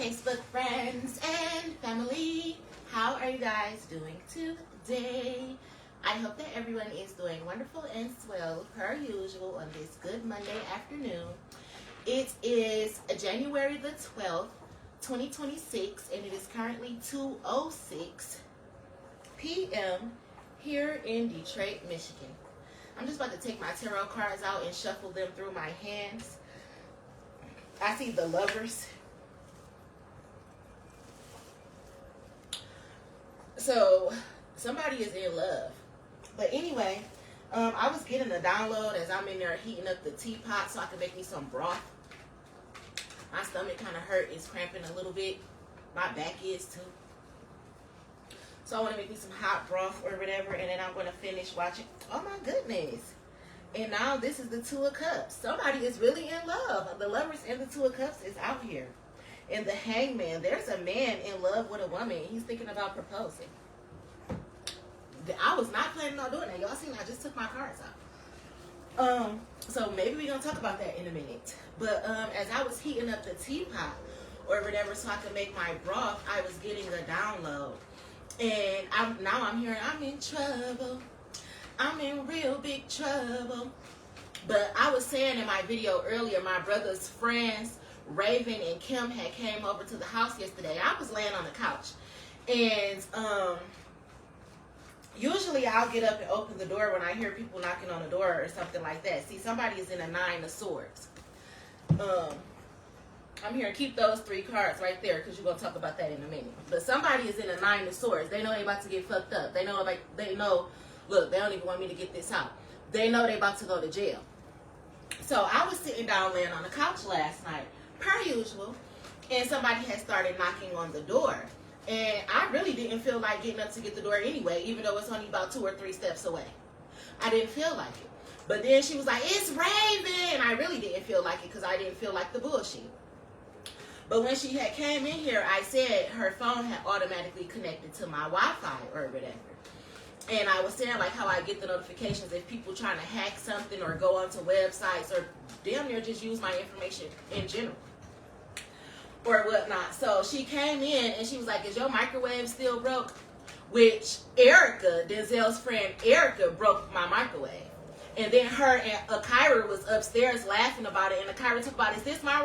Facebook friends and family. How are you guys doing today? I hope that everyone is doing wonderful and swell per usual on this good Monday afternoon. It is January the 12th, 2026, and it is currently 2:06 p.m. here in Detroit, Michigan. I'm just about to take my tarot cards out and shuffle them through my hands. I see the Lovers. So somebody is in love. But anyway, I was getting a download as I'm in there heating up the teapot so I can make me some broth. My stomach kind of hurt. It's cramping a little bit. My back is too. So I want to make me some hot broth or whatever, and then I'm going to finish watching. Oh my goodness. And now this is the Two of Cups. Somebody is really in love. The Lovers and the Two of Cups is out here. And the Hangman, there's a man in love with a woman. He's thinking about proposing. I was not planning on doing that. Y'all seen I just took my cards out. So maybe we're going to talk about that in a minute. But as I was heating up the teapot or whatever so I could make my broth, I was getting a download. And now I'm hearing I'm in trouble. I'm in real big trouble. But I was saying in my video earlier, my brother's friends, Raven and Kim, had came over to the house yesterday. I was laying on the couch. And usually I'll get up and open the door when I hear people knocking on the door or something like that. See, somebody is in a 9 of Swords. I'm here to keep those 3 cards right there because you're going to talk about that in a minute. But somebody is in a 9 of Swords. They know they about to get fucked up. They know, look, they don't even want me to get this out. They know they about to go to jail. So I was sitting down laying on the couch last night, per usual, and somebody had started knocking on the door. And I really didn't feel like getting up to get the door anyway, even though it's only about 2 or 3 steps away. I didn't feel like it. But then she was like, it's Raven. And I really didn't feel like it because I didn't feel like the bullshit. But when she had came in here, I said her phone had automatically connected to my Wi-Fi or whatever. And I was saying like how I get the notifications if people trying to hack something or go onto websites or damn near just use my information in general or whatnot. So she came in and she was like, is your microwave still broke? Which Erica, Denzel's friend Erica, broke my microwave. And then her and Akira was upstairs laughing about it, and Akira talked about, is this my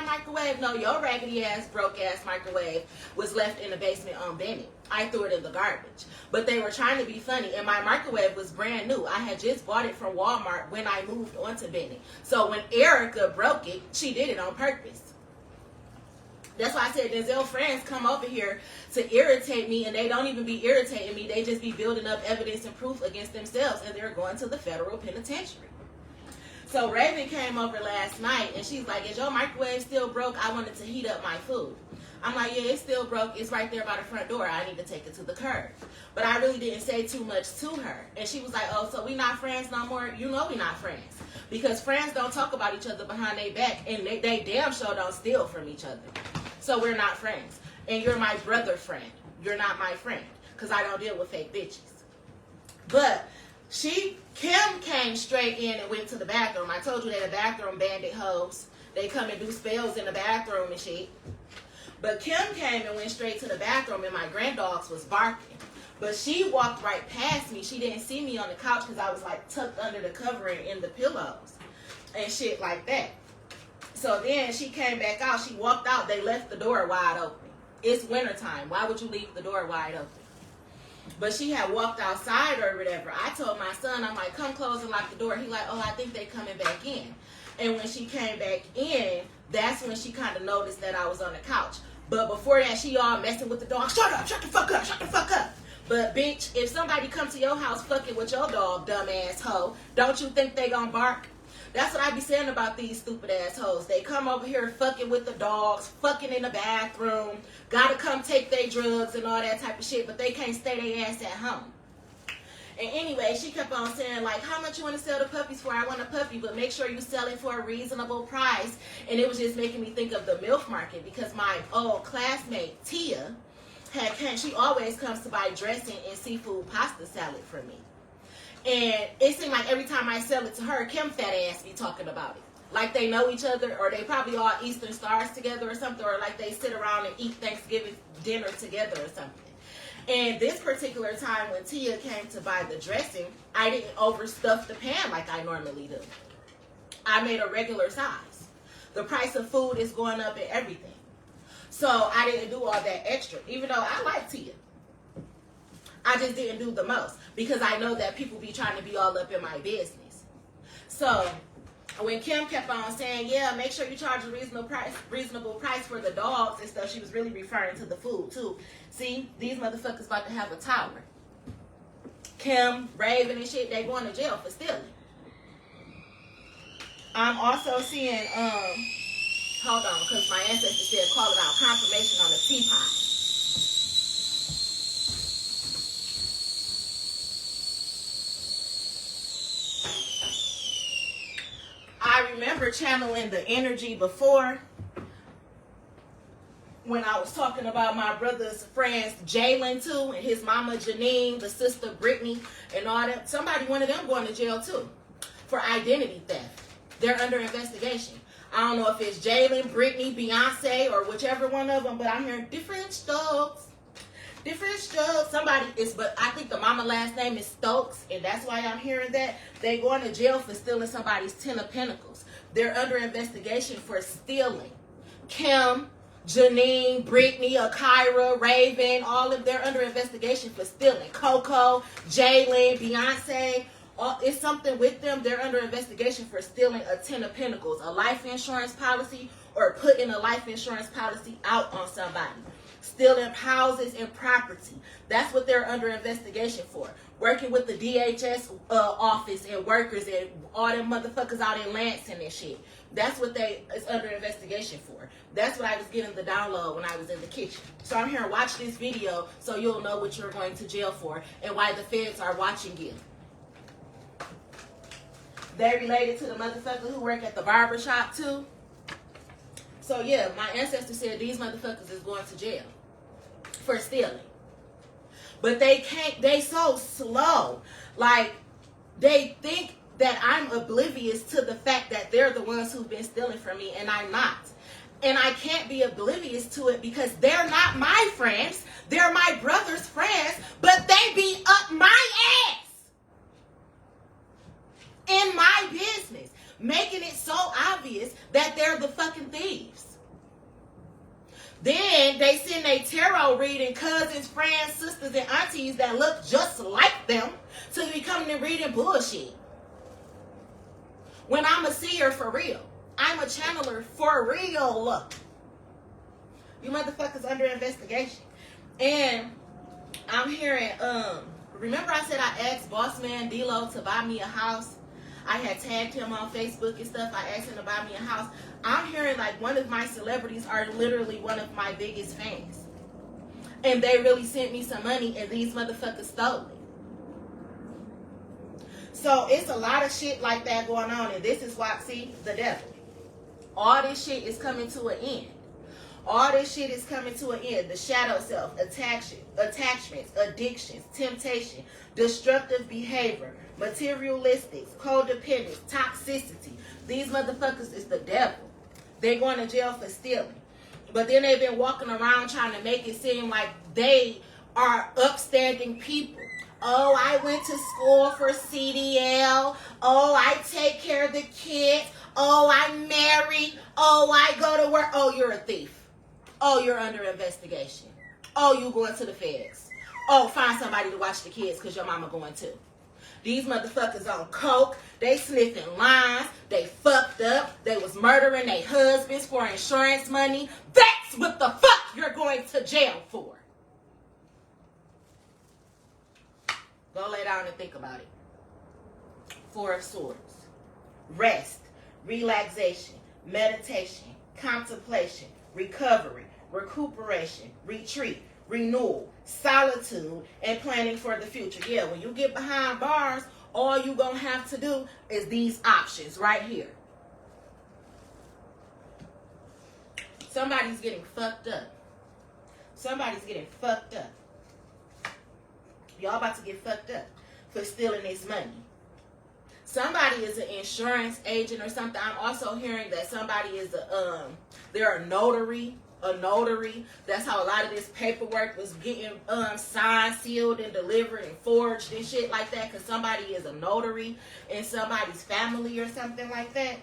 microwave? No, your raggedy ass, broke ass microwave was left in the basement on Benny. I threw it in the garbage. But they were trying to be funny, and my microwave was brand new. I had just bought it from Walmart when I moved onto Benny. So when Erica broke it, she did it on purpose. That's why I said Denzel friends come over here to irritate me, and they don't even be irritating me. They just be building up evidence and proof against themselves, and they're going to the federal penitentiary. So Raven came over last night, and she's like, is your microwave still broke? I wanted to heat up my food. I'm like, yeah, it's still broke. It's right there by the front door. I need to take it to the curb. But I really didn't say too much to her. And she was like, oh, so we not friends no more? You know we not friends. Because friends don't talk about each other behind their back, and they damn sure don't steal from each other. So we're not friends. And you're my brother friend. You're not my friend. Because I don't deal with fake bitches. But Kim came straight in and went to the bathroom. I told you they're the bathroom bandit hoes. They come and do spells in the bathroom and shit. But Kim came and went straight to the bathroom, and my granddogs was barking. But she walked right past me. She didn't see me on the couch because I was like tucked under the covering in the pillows and shit like that. So then she came back out. She walked out. They left the door wide open. It's wintertime. Why would you leave the door wide open? But she had walked outside or whatever. I told my son, I'm like, come close and lock the door. He like, oh, I think they coming back in. And when she came back in, that's when she kind of noticed that I was on the couch. But before that, she all messing with the dog. Shut up, shut the fuck up, shut the fuck up. But bitch, if somebody come to your house fucking with your dog, dumb ass hoe, don't you think they gonna bark? That's what I be saying about these stupid assholes. They come over here fucking with the dogs, fucking in the bathroom, gotta come take their drugs and all that type of shit, but they can't stay their ass at home. And anyway, she kept on saying, like, how much you want to sell the puppies for? I want a puppy, but make sure you sell it for a reasonable price. And it was just making me think of the MILF market because my old classmate, Tia, she always comes to buy dressing and seafood pasta salad for me. And it seemed like every time I sell it to her, Kim fat ass be talking about it. like they know each other, or they probably all Eastern Stars together or something, or like they sit around and eat Thanksgiving dinner together or something. And this particular time when Tia came to buy the dressing, I didn't overstuff the pan like I normally do. I made a regular size. The price of food is going up and everything. So I didn't do all that extra, even though I like Tia. I just didn't do the most because I know that people be trying to be all up in my business. So when Kim kept on saying, yeah, make sure you charge a reasonable price for the dogs and stuff, she was really referring to the food too. See, these motherfuckers about to have a tower. Kim, Raven and shit, they going to jail for stealing. I'm also seeing, hold on, because my ancestor said call it out, confirmation on the teapot. I remember channeling the energy before when I was talking about my brother's friends, Jalen too, and his mama Janine, the sister Brittany, and all that. Somebody, one of them going to jail too for identity theft. They're under investigation. I don't know if it's Jalen, Brittany, Beyonce, or whichever one of them, but I'm hearing different strokes. Different strokes. Somebody is, but I think the mama last name is Stokes, and that's why I'm hearing that. They going to jail for stealing somebody's 10 of Pentacles. They're under investigation for stealing. Kim, Janine, Brittany, Akira, Raven, all of them under investigation for stealing. Coco, Jalen, Beyonce, it's something with them. They're under investigation for stealing a 10 of Pentacles, a life insurance policy, or putting a life insurance policy out on somebody. Stealing houses and property. That's what they're under investigation for. Working with the DHS office and workers and all them motherfuckers out in Lansing and shit. That's what they is under investigation for. That's what I was getting the download when I was in the kitchen. So I'm here, watch this video so you'll know what you're going to jail for and why the feds are watching you. They related to the motherfucker who work at the barber shop too. So yeah, my ancestor said these motherfuckers is going to jail for stealing. But they can't, they so slow. Like, they think that I'm oblivious to the fact that they're the ones who've been stealing from me, and I'm not. And I can't be oblivious to it because they're not my friends. They're my brother's friends, but they be up my ass in my business, making it so obvious that they're the fucking thieves. Then they send a tarot reading cousins, friends, sisters, and aunties that look just like them to be coming and reading bullshit. When I'm a seer for real. I'm a channeler for real. You motherfuckers under investigation. And I'm hearing, remember I said I asked Boss Man D-Lo to buy me a house? I had tagged him on Facebook and stuff. I asked him to buy me a house. I'm hearing like one of my celebrities are literally one of my biggest fans. And they really sent me some money and these motherfuckers stole it. So it's a lot of shit like that going on. And this is why, see, the devil. All this shit is coming to an end. All this shit is coming to an end. The shadow self, attachments, addictions, temptation, destructive behavior, materialistics, codependence, toxicity. These motherfuckers is the devil. They're going to jail for stealing. But then they've been walking around trying to make it seem like they are upstanding people. Oh, I went to school for CDL. Oh, I take care of the kids. Oh, I'm married. Oh, I go to work. Oh, you're a thief. Oh, you're under investigation. Oh, you going to the feds. Oh, find somebody to watch the kids because your mama going too. These motherfuckers on coke. They sniffing lines. They fucked up. They was murdering their husbands for insurance money. That's what the fuck you're going to jail for. Go lay down and think about it. Four of Swords. Rest. Relaxation. Meditation. Contemplation. Recovery. Recuperation. Retreat. Renewal. Solitude. And planning for the future. Yeah, when you get behind bars, all you gonna have to do is these options right here. Somebody's getting fucked up. Somebody's getting fucked up. Y'all about to get fucked up for stealing this money. Somebody is an insurance agent or something. I'm also hearing that somebody is they're a notary. A notary. That's how a lot of this paperwork was getting signed, sealed, and delivered and forged and shit like that. Because somebody is a notary in somebody's family or something like that.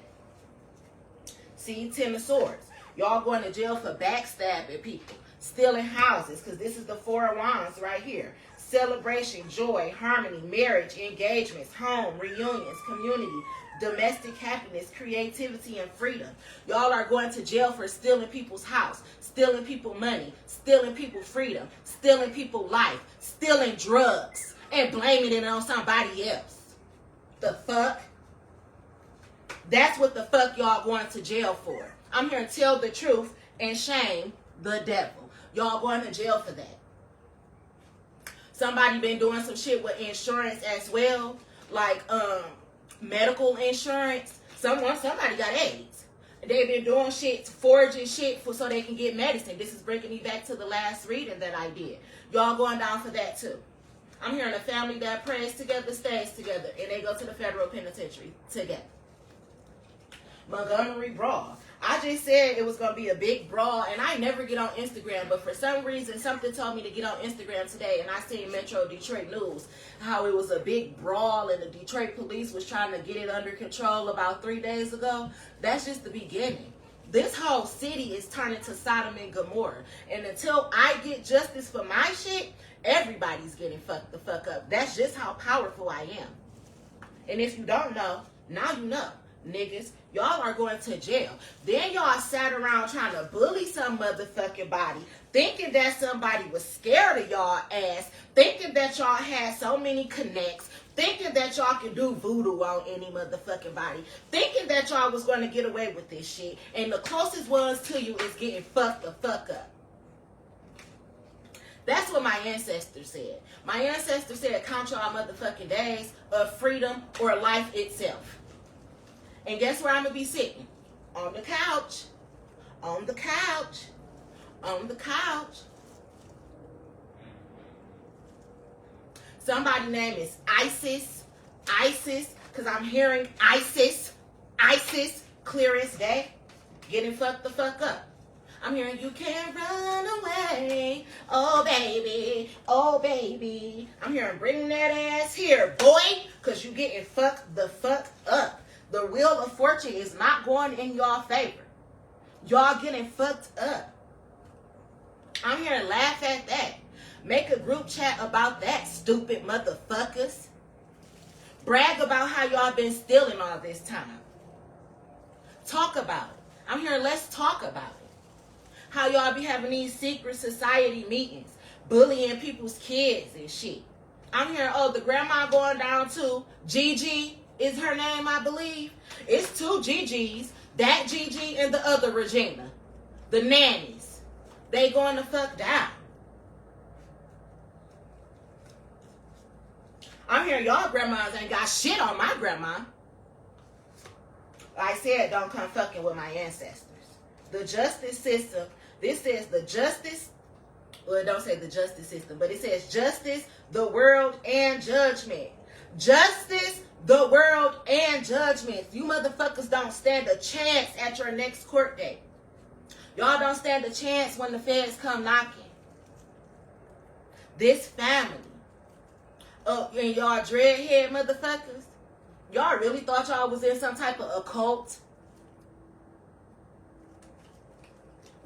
See, 10 of Swords. Y'all going to jail for backstabbing people, stealing houses, because this is the 4 of Wands right here. Celebration, joy, harmony, marriage, engagements, home, reunions, community, domestic happiness, creativity, and freedom. Y'all are going to jail for stealing people's house, stealing people money, stealing people freedom, stealing people life, stealing drugs, and blaming it on somebody else. The fuck? That's what the fuck y'all going to jail for. I'm here to tell the truth and shame the devil. Y'all going to jail for that. Somebody been doing some shit with insurance as well, like medical insurance. Somebody got AIDS. They've been doing shit, forging shit so they can get medicine. This is bringing me back to the last reading that I did. Y'all going down for that too. I'm hearing a family that prays together, stays together, and they go to the federal penitentiary together. Montgomery Brawl. I just said it was going to be a big brawl, and I never get on Instagram, but for some reason, something told me to get on Instagram today, and I seen Metro Detroit News, how it was a big brawl, and the Detroit police was trying to get it under control about 3 days ago. That's just the beginning. This whole city is turning to Sodom and Gomorrah, and until I get justice for my shit, everybody's getting fucked the fuck up. That's just how powerful I am. And if you don't know, now you know. Niggas, y'all are going to jail. Then y'all sat around trying to bully some motherfucking body, thinking that somebody was scared of y'all ass, thinking that y'all had so many connects, thinking that y'all can do voodoo on any motherfucking body, thinking that y'all was going to get away with this shit, and the closest ones to you is getting fucked the fuck up. That's what my ancestors said. My ancestors said, count y'all motherfucking days of freedom or life itself. And guess where I'm going to be sitting? On the couch. On the couch. On the couch. Somebody's name is Isis. Isis. Because I'm hearing Isis. Isis. Clear as day. Getting fucked the fuck up. I'm hearing you can't run away. Oh, baby. Oh, baby. I'm hearing bring that ass here, boy. Because you getting fucked the fuck up. The wheel of fortune is not going in y'all favor. Y'all getting fucked up. I'm here to laugh at that. Make a group chat about that, stupid motherfuckers. Brag about how y'all been stealing all this time. Talk about it. I'm here, let's talk about it. How y'all be having these secret society meetings, bullying people's kids and shit. I'm hearing, oh, the grandma going down to Gigi is her name, I believe. It's 2 Gigi's. That Gigi and the other Regina. The nannies. They going to fuck down. I'm hearing y'all grandmas ain't got shit on my grandma. Like I said, don't come fucking with my ancestors. The justice system. This says the justice. Well, it don't say the justice system, but it says justice, the world, and judgment. Justice, the world, and judgment. You motherfuckers don't stand a chance at your next court date. Y'all don't stand a chance when the feds come knocking. This family. And y'all dreadhead motherfuckers. Y'all really thought y'all was in some type of occult?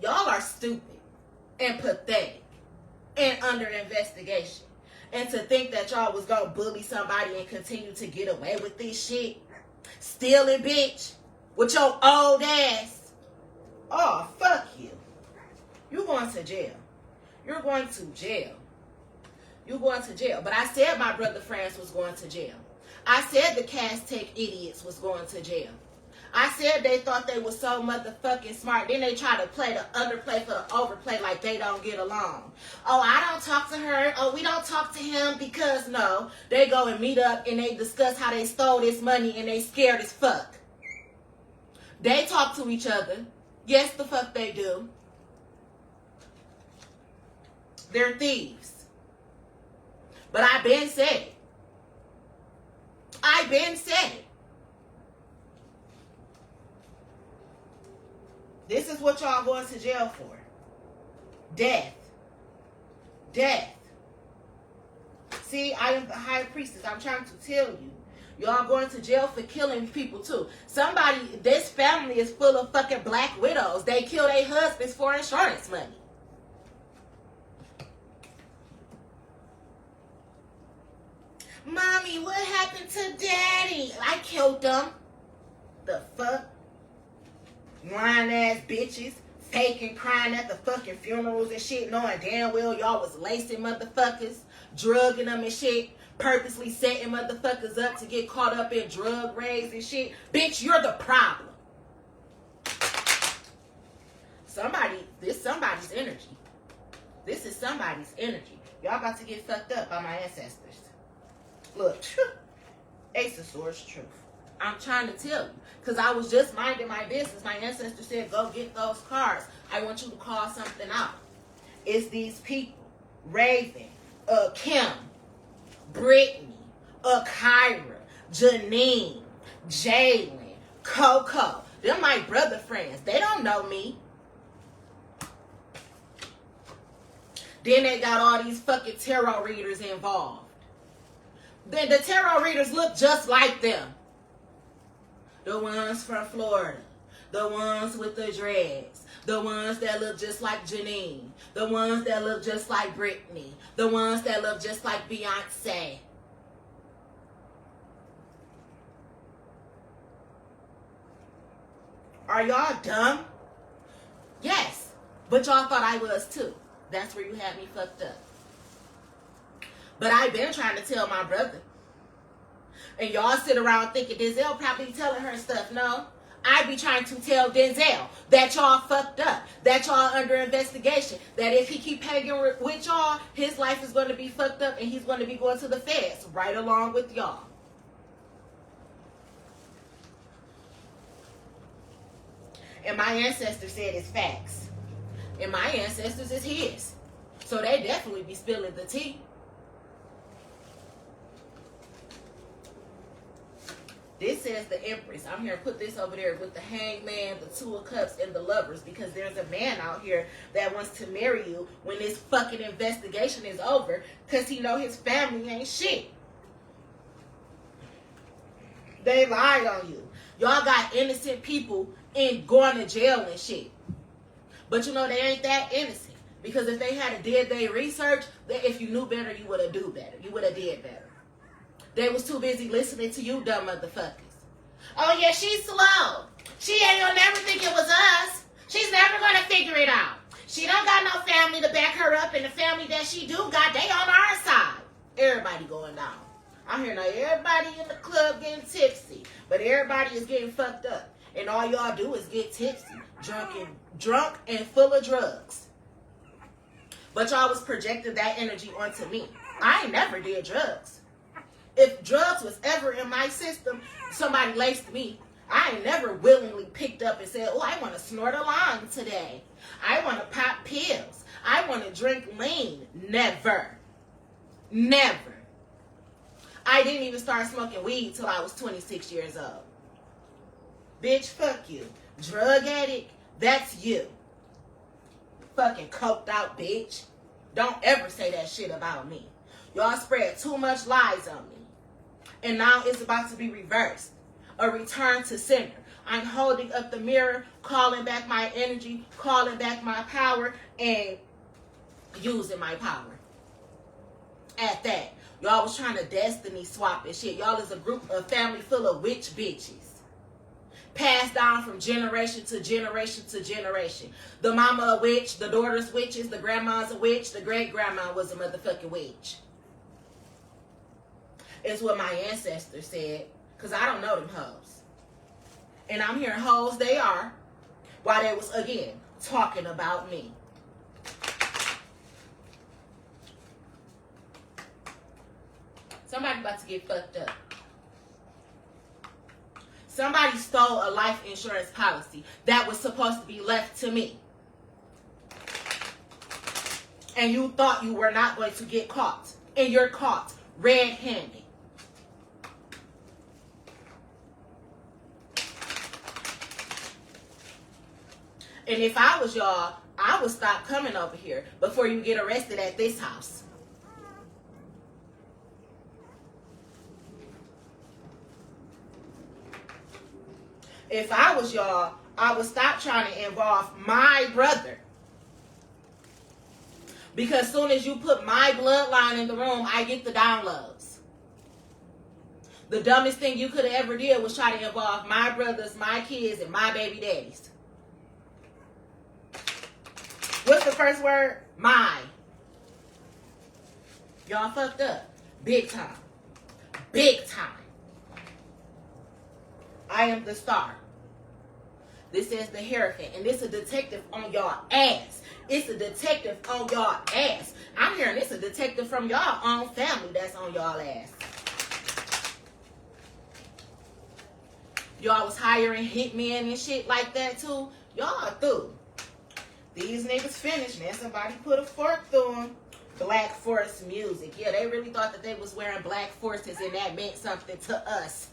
Y'all are stupid and pathetic and under investigation. And to think that y'all was gonna bully somebody and continue to get away with this shit. Stealing, bitch. With your old ass. Oh, fuck you. You're going to jail. You're going to jail. You're going to jail. But I said my brother France was going to jail. I said the Castech idiots was going to jail. I said they thought they was so motherfucking smart. Then they try to play the underplay for the overplay like they don't get along. Oh, I don't talk to her. Oh, we don't talk to him because no. They go and meet up and they discuss how they stole this money and they scared as fuck. They talk to each other. Yes, the fuck they do. They're thieves. But I been said it. I been said it. This is what y'all going to jail for. Death. Death. See, I am the high priestess. I'm trying to tell you. Y'all going to jail for killing people too. This family is full of fucking black widows. They kill their husbands for insurance money. Mommy, what happened to Daddy? I killed them. The fuck? Lying ass bitches. Faking crying at the fucking funerals and shit. Knowing damn well y'all was lacing motherfuckers. Drugging them and shit. Purposely setting motherfuckers up to get caught up in drug raids and shit. Bitch, you're the problem. This somebody's energy. This is somebody's energy. Y'all about to get fucked up by my ancestors. Look, Ace of Swords truth. I'm trying to tell you. Because I was just minding my business. My ancestor said, go get those cards. I want you to call something out. It's these people. Raven, Kim, Brittany, Kyra, Janine, Jalen, Coco. They're my brother friends. They don't know me. Then they got all these fucking tarot readers involved. Then the tarot readers look just like them. The ones from Florida. The ones with the dreads. The ones that look just like Janine. The ones that look just like Brittany. The ones that look just like Beyonce. Are y'all dumb? Yes. But y'all thought I was too. That's where you had me fucked up. But I've been trying to tell my brother. And y'all sit around thinking Denzel probably telling her stuff. No. I be trying to tell Denzel that y'all fucked up. That y'all under investigation. That if he keep hanging with y'all, his life is going to be fucked up and he's going to be going to the feds right along with y'all. And my ancestors said it's facts. And my ancestors is his. So they definitely be spilling the tea. This says the Empress. I'm here to put this over there with the Hangman, the Two of Cups, and the Lovers. Because there's a man out here that wants to marry you when this fucking investigation is over. Because he know his family ain't shit. They lied on you. Y'all got innocent people going to jail and shit. But you know they ain't that innocent. Because if they had did their research, if you knew better, you would have do better. You would have did better. They was too busy listening to you dumb motherfuckers. Oh yeah, she's slow. She ain't gonna never think it was us. She's never gonna figure it out. She don't got no family to back her up, and the family that she do got, they on our side. Everybody going down. I'm hearing now everybody in the club getting tipsy, but everybody is getting fucked up. And all y'all do is get tipsy, drunk and full of drugs. But y'all was projecting that energy onto me. I ain't never did drugs. If drugs was ever in my system, somebody laced me. I ain't never willingly picked up and said, oh, I want to snort a line today. I want to pop pills. I want to drink lean. Never. Never. I didn't even start smoking weed till I was 26 years old. Bitch, fuck you. Drug addict, that's you. Fucking coked out bitch. Don't ever say that shit about me. Y'all spread too much lies on me. And now it's about to be reversed. A return to sender. I'm holding up the mirror, calling back my energy, calling back my power, and using my power. At that. Y'all was trying to destiny swap and shit. Y'all is a family full of witch bitches. Passed down from generation to generation to generation. The mama a witch, the daughter's witches, the grandma's a witch, the great-grandma was a motherfucking witch. It's what my ancestors said. Because I don't know them hoes. And I'm hearing hoes they are. While they was, again, talking about me. Somebody about to get fucked up. Somebody stole a life insurance policy that was supposed to be left to me. And you thought you were not going to get caught. And you're caught red-handed. And if I was y'all, I would stop coming over here before you get arrested at this house. If I was y'all, I would stop trying to involve my brother. Because soon as you put my bloodline in the room, I get the downloads. The dumbest thing you could have ever did was try to involve my brothers, my kids, and my baby daddies. What's the first word? My. Y'all fucked up. Big time. Big time. I am the star. This is the Hierophant. And this is a detective on y'all ass. It's a detective on y'all ass. I'm hearing it's a detective from y'all own family that's on y'all ass. Y'all was hiring hitmen and shit like that too. Y'all through. These niggas finished. Now somebody put a fork through them. Black Force music. Yeah, they really thought that they was wearing black forces and that meant something to us.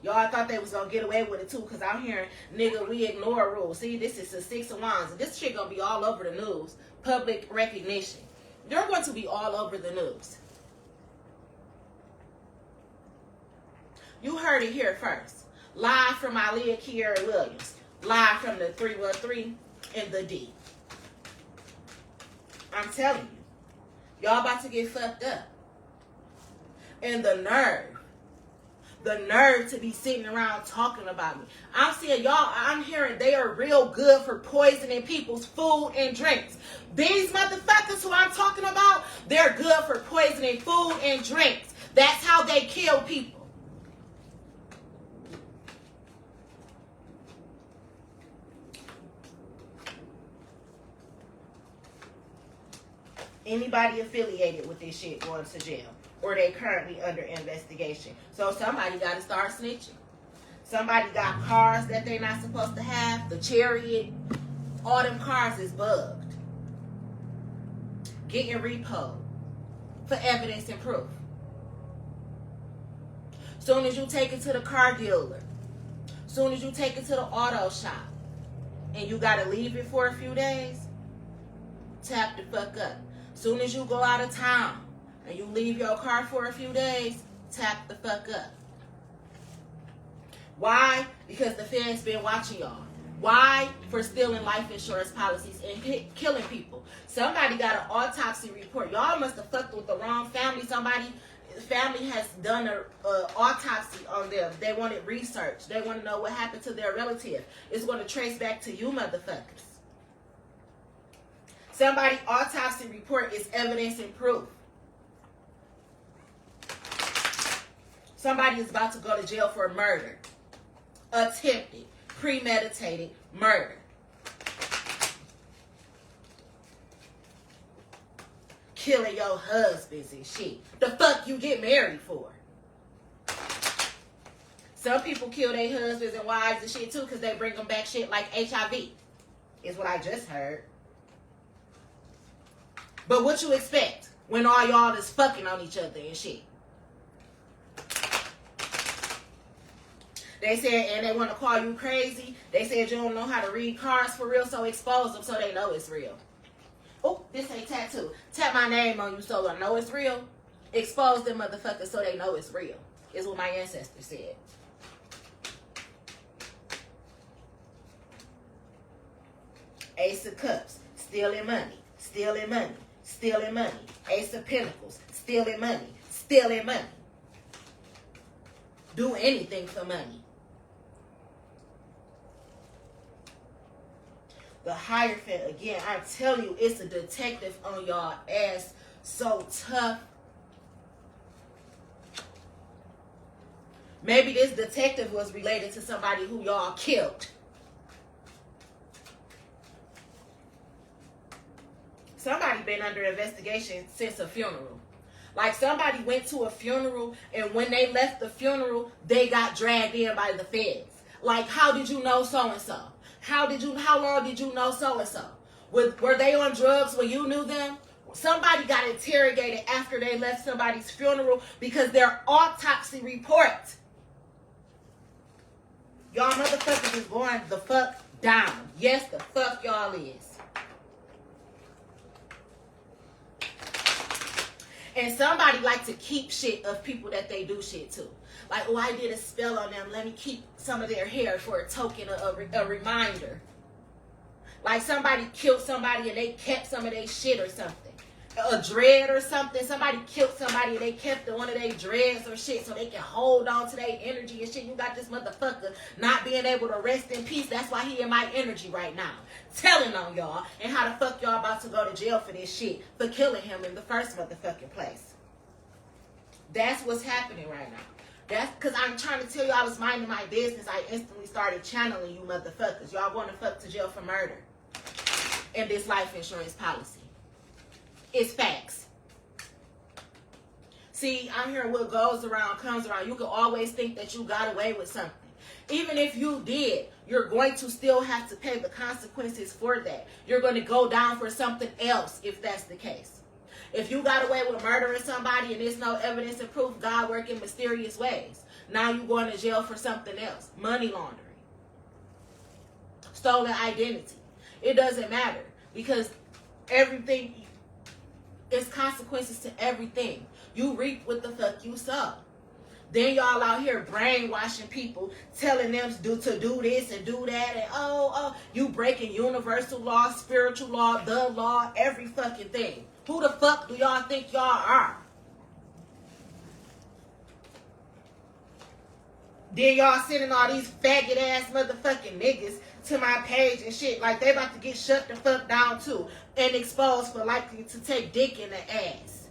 Y'all thought they was gonna get away with it too, because I'm hearing, nigga, we ignore rules. See, this is the 6 of Wands. And this shit gonna be all over the news. Public recognition. They're going to be all over the news. You heard it here first. Live from Aaliyah Kiera Williams. Live from the 313 and the D. I'm telling you. Y'all about to get fucked up. And the nerve to be sitting around talking about me. I'm seeing y'all, I'm hearing they are real good for poisoning people's food and drinks. These motherfuckers who I'm talking about, they're good for poisoning food and drinks. That's how they kill people. Anybody affiliated with this shit going to jail. Or they currently under investigation. So somebody got to start snitching. Somebody got cars that they're not supposed to have. The Chariot. All them cars is bugged. Getting repoed. For evidence and proof. Soon as you take it to the car dealer. Soon as you take it to the auto shop. And you got to leave it for a few days. Tap the fuck up. Soon as you go out of town. And you leave your car for a few days, tap the fuck up. Why? Because the feds been watching y'all. Why? For stealing life insurance policies and killing people. Somebody got an autopsy report. Y'all must have fucked with the wrong family. Family has done an autopsy on them. They wanted research. They want to know what happened to their relative. It's going to trace back to you motherfuckers. Somebody's autopsy report is evidence and proof. Somebody is about to go to jail for murder. Attempted, premeditated murder. Killing your husbands and shit. The fuck you get married for? Some people kill their husbands and wives and shit too because they bring them back shit like HIV. Is what I just heard. But what you expect when all y'all is fucking on each other and shit? They said, and they want to call you crazy. They said you don't know how to read cards for real, so expose them so they know it's real. Oh, this ain't tattoo. Tap my name on you so I know it's real. Expose them motherfuckers so they know it's real. Is what my ancestors said. Ace of Cups, stealing money, stealing money, stealing money. Ace of Pentacles, stealing money, stealing money. Do anything for money. The Hierophant, again, I tell you, it's a detective on y'all ass. So tough. Maybe this detective was related to somebody who y'all killed. Somebody been under investigation since a funeral. Like somebody went to a funeral and when they left the funeral, they got dragged in by the feds. Like, how did you know so-and-so? How long did you know so-and-so? Were they on drugs when you knew them? Somebody got interrogated after they left somebody's funeral because their autopsy report Y'all motherfuckers is going the fuck down. Yes, the fuck y'all is. And somebody like to keep shit of people that they do shit to. Like, oh, I did a spell on them. Let me keep some of their hair for a token, a reminder. Like somebody killed somebody and they kept some of their shit or something. A dread or something. Somebody killed somebody and they kept one of their dreads or shit so they can hold on to their energy and shit. You got this motherfucker not being able to rest in peace. That's why he in my energy right now. Telling on y'all and how the fuck y'all about to go to jail for this shit. For killing him in the first motherfucking place. That's what's happening right now. That's because I'm trying to tell you I was minding my business. I instantly started channeling you motherfuckers. Y'all going to fuck to jail for murder. And this life insurance policy. It's facts. See, I'm hearing what goes around comes around. You can always think that you got away with something. Even if you did, you're going to still have to pay the consequences for that. You're going to go down for something else if that's the case. If you got away with murdering somebody and there's no evidence and proof, God work in mysterious ways. Now you're going to jail for something else. Money laundering. Stolen identity. It doesn't matter because everything... It's consequences to everything. You reap what the fuck you sow. Then y'all out here brainwashing people, telling them to do this and do that, and you breaking universal law, spiritual law, the law, every fucking thing. Who the fuck do y'all think y'all are? Then y'all sending all these faggot ass motherfucking niggas to my page and shit like they about to get shut the fuck down too and exposed for likely to take dick in the ass.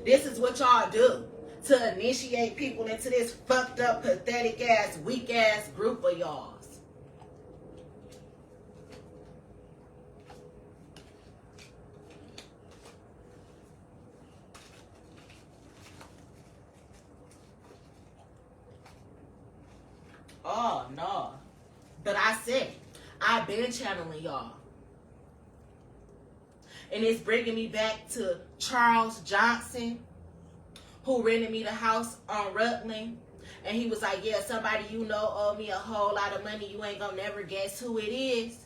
This is what y'all do to initiate people into this fucked up, pathetic ass, weak ass group of y'all. Oh, no. But I said, I've been channeling y'all. And it's bringing me back to Charles Johnson, who rented me the house on Rutland. And he was like, yeah, somebody you know owe me a whole lot of money. You ain't gonna never guess who it is.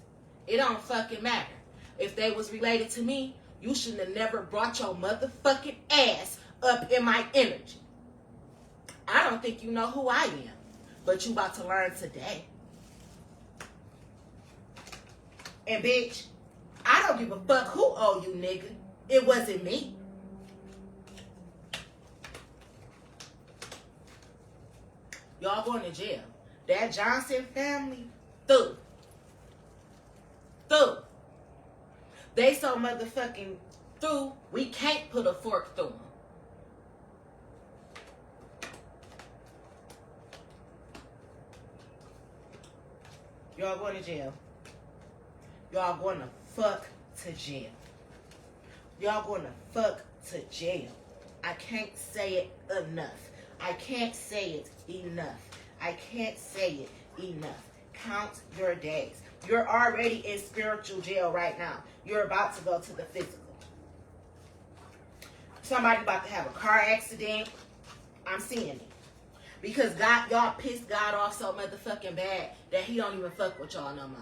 It don't fucking matter. If they was related to me, you shouldn't have never brought your motherfucking ass up in my energy. I don't think you know who I am. But you about to learn today. And bitch, I don't give a fuck who owe you, nigga. It wasn't me. Y'all going to jail. That Johnson family, through. They so motherfucking through, we can't put a fork through them. Y'all going to jail. Y'all going to fuck to jail. Y'all going to fuck to jail. I can't say it enough. I can't say it enough. I can't say it enough. Count your days. You're already in spiritual jail right now. You're about to go to the physical. Somebody about to have a car accident. I'm seeing it. Because God, y'all pissed God off so motherfucking bad that he don't even fuck with y'all no more.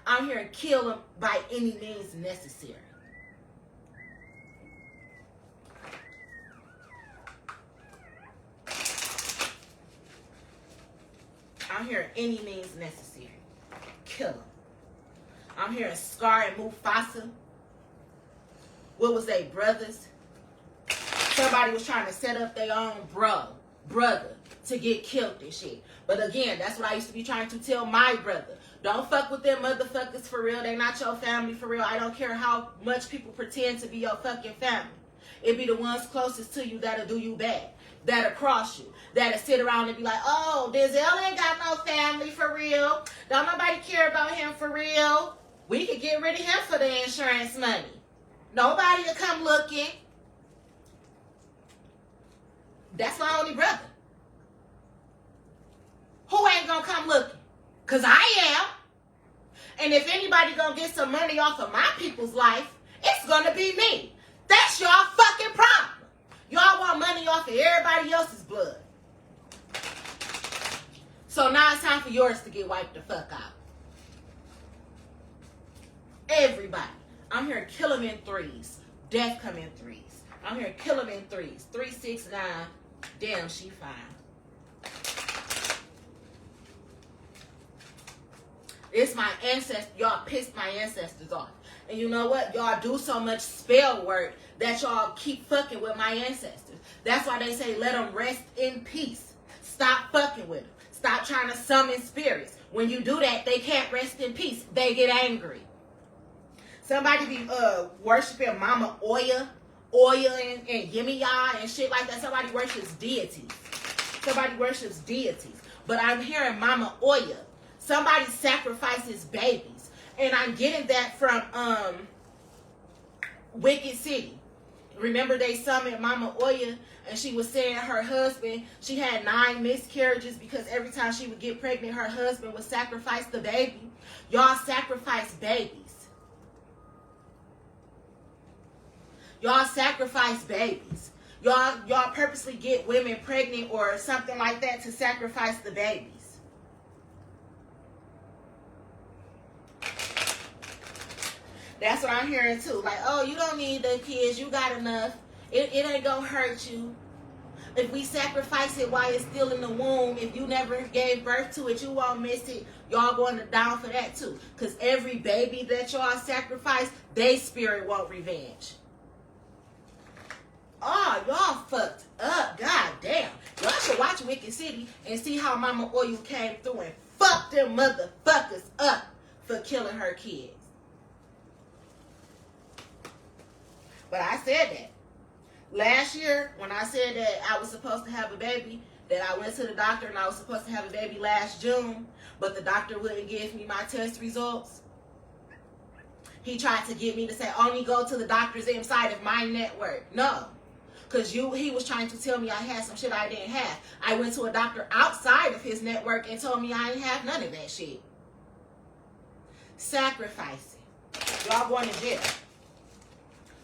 I'm here to kill him by any means necessary. I'm here any means necessary. Kill him. I'm here to Scar and Mufasa. What was they, brothers? Somebody was trying to set up their own brother to get killed and shit. But again, that's what I used to be trying to tell my brother. Don't fuck with them motherfuckers for real. They not your family for real. I don't care how much people pretend to be your fucking family. It be the ones closest to you that'll do you bad. That'll cross you. That'll sit around and be like, oh, Denzel ain't got no family for real. Don't nobody care about him for real. We could get rid of him for the insurance money. Nobody will come looking. That's my only brother. Who ain't gonna come looking? Because I am. And if anybody gonna get some money off of my people's life, it's gonna be me. That's your fucking problem. Y'all want money off of everybody else's blood. So now it's time for yours to get wiped the fuck out. Everybody. I'm here kill them in threes. Death come in threes. I'm here kill them in threes. 3, 6, 9. Damn, she fine. It's my ancestors. Y'all pissed my ancestors off. And you know what? Y'all do so much spell work that y'all keep fucking with my ancestors. That's why they say let them rest in peace. Stop fucking with them. Stop trying to summon spirits. When you do that, they can't rest in peace. They get angry. Somebody be worshiping Mama Oya and Yemiya and shit like that. Somebody worships deities. Somebody worships deities. But I'm hearing Mama Oya. Somebody sacrifices babies. And I'm getting that from Wicked City. Remember they summoned Mama Oya and she was saying her husband, she had 9 miscarriages because every time she would get pregnant, her husband would sacrifice the baby. Y'all sacrifice babies. Y'all sacrifice babies. Y'all purposely get women pregnant or something like that to sacrifice the babies. That's what I'm hearing too. Like, oh, you don't need the kids. You got enough. It ain't gonna hurt you. If we sacrifice it while it's still in the womb, if you never gave birth to it, you won't miss it. Y'all going to down for that too. Because every baby that y'all sacrifice, they spirit want revenge. Oh, y'all fucked up. God damn. Y'all should watch Wicked City and see how Mama Oil came through and fucked them motherfuckers up for killing her kids. But I said that. Last year, when I said that I was supposed to have a baby, that I went to the doctor and I was supposed to have a baby last June, but the doctor wouldn't give me my test results. He tried to get me to say, only go to the doctors inside of my network. No. Because he was trying to tell me I had some shit I didn't have. I went to a doctor outside of his network and told me I didn't have none of that shit. Sacrificing. Y'all going to jail.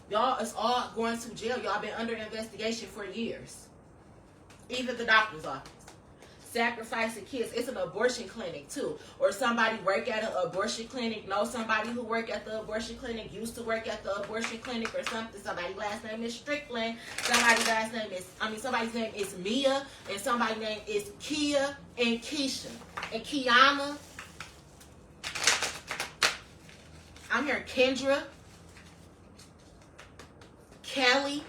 Y'all is all going to jail. Y'all been under investigation for years. Even the doctor's office. Sacrificing kids. It's an abortion clinic too. Or somebody work at an abortion clinic. Know somebody who work at the abortion clinic. Used to work at the abortion clinic or something. Somebody's last name is Strickland. Somebody's name is Mia. And somebody's name is Kia and Keisha. And Kiana. I'm hearing Kendra. Kelly.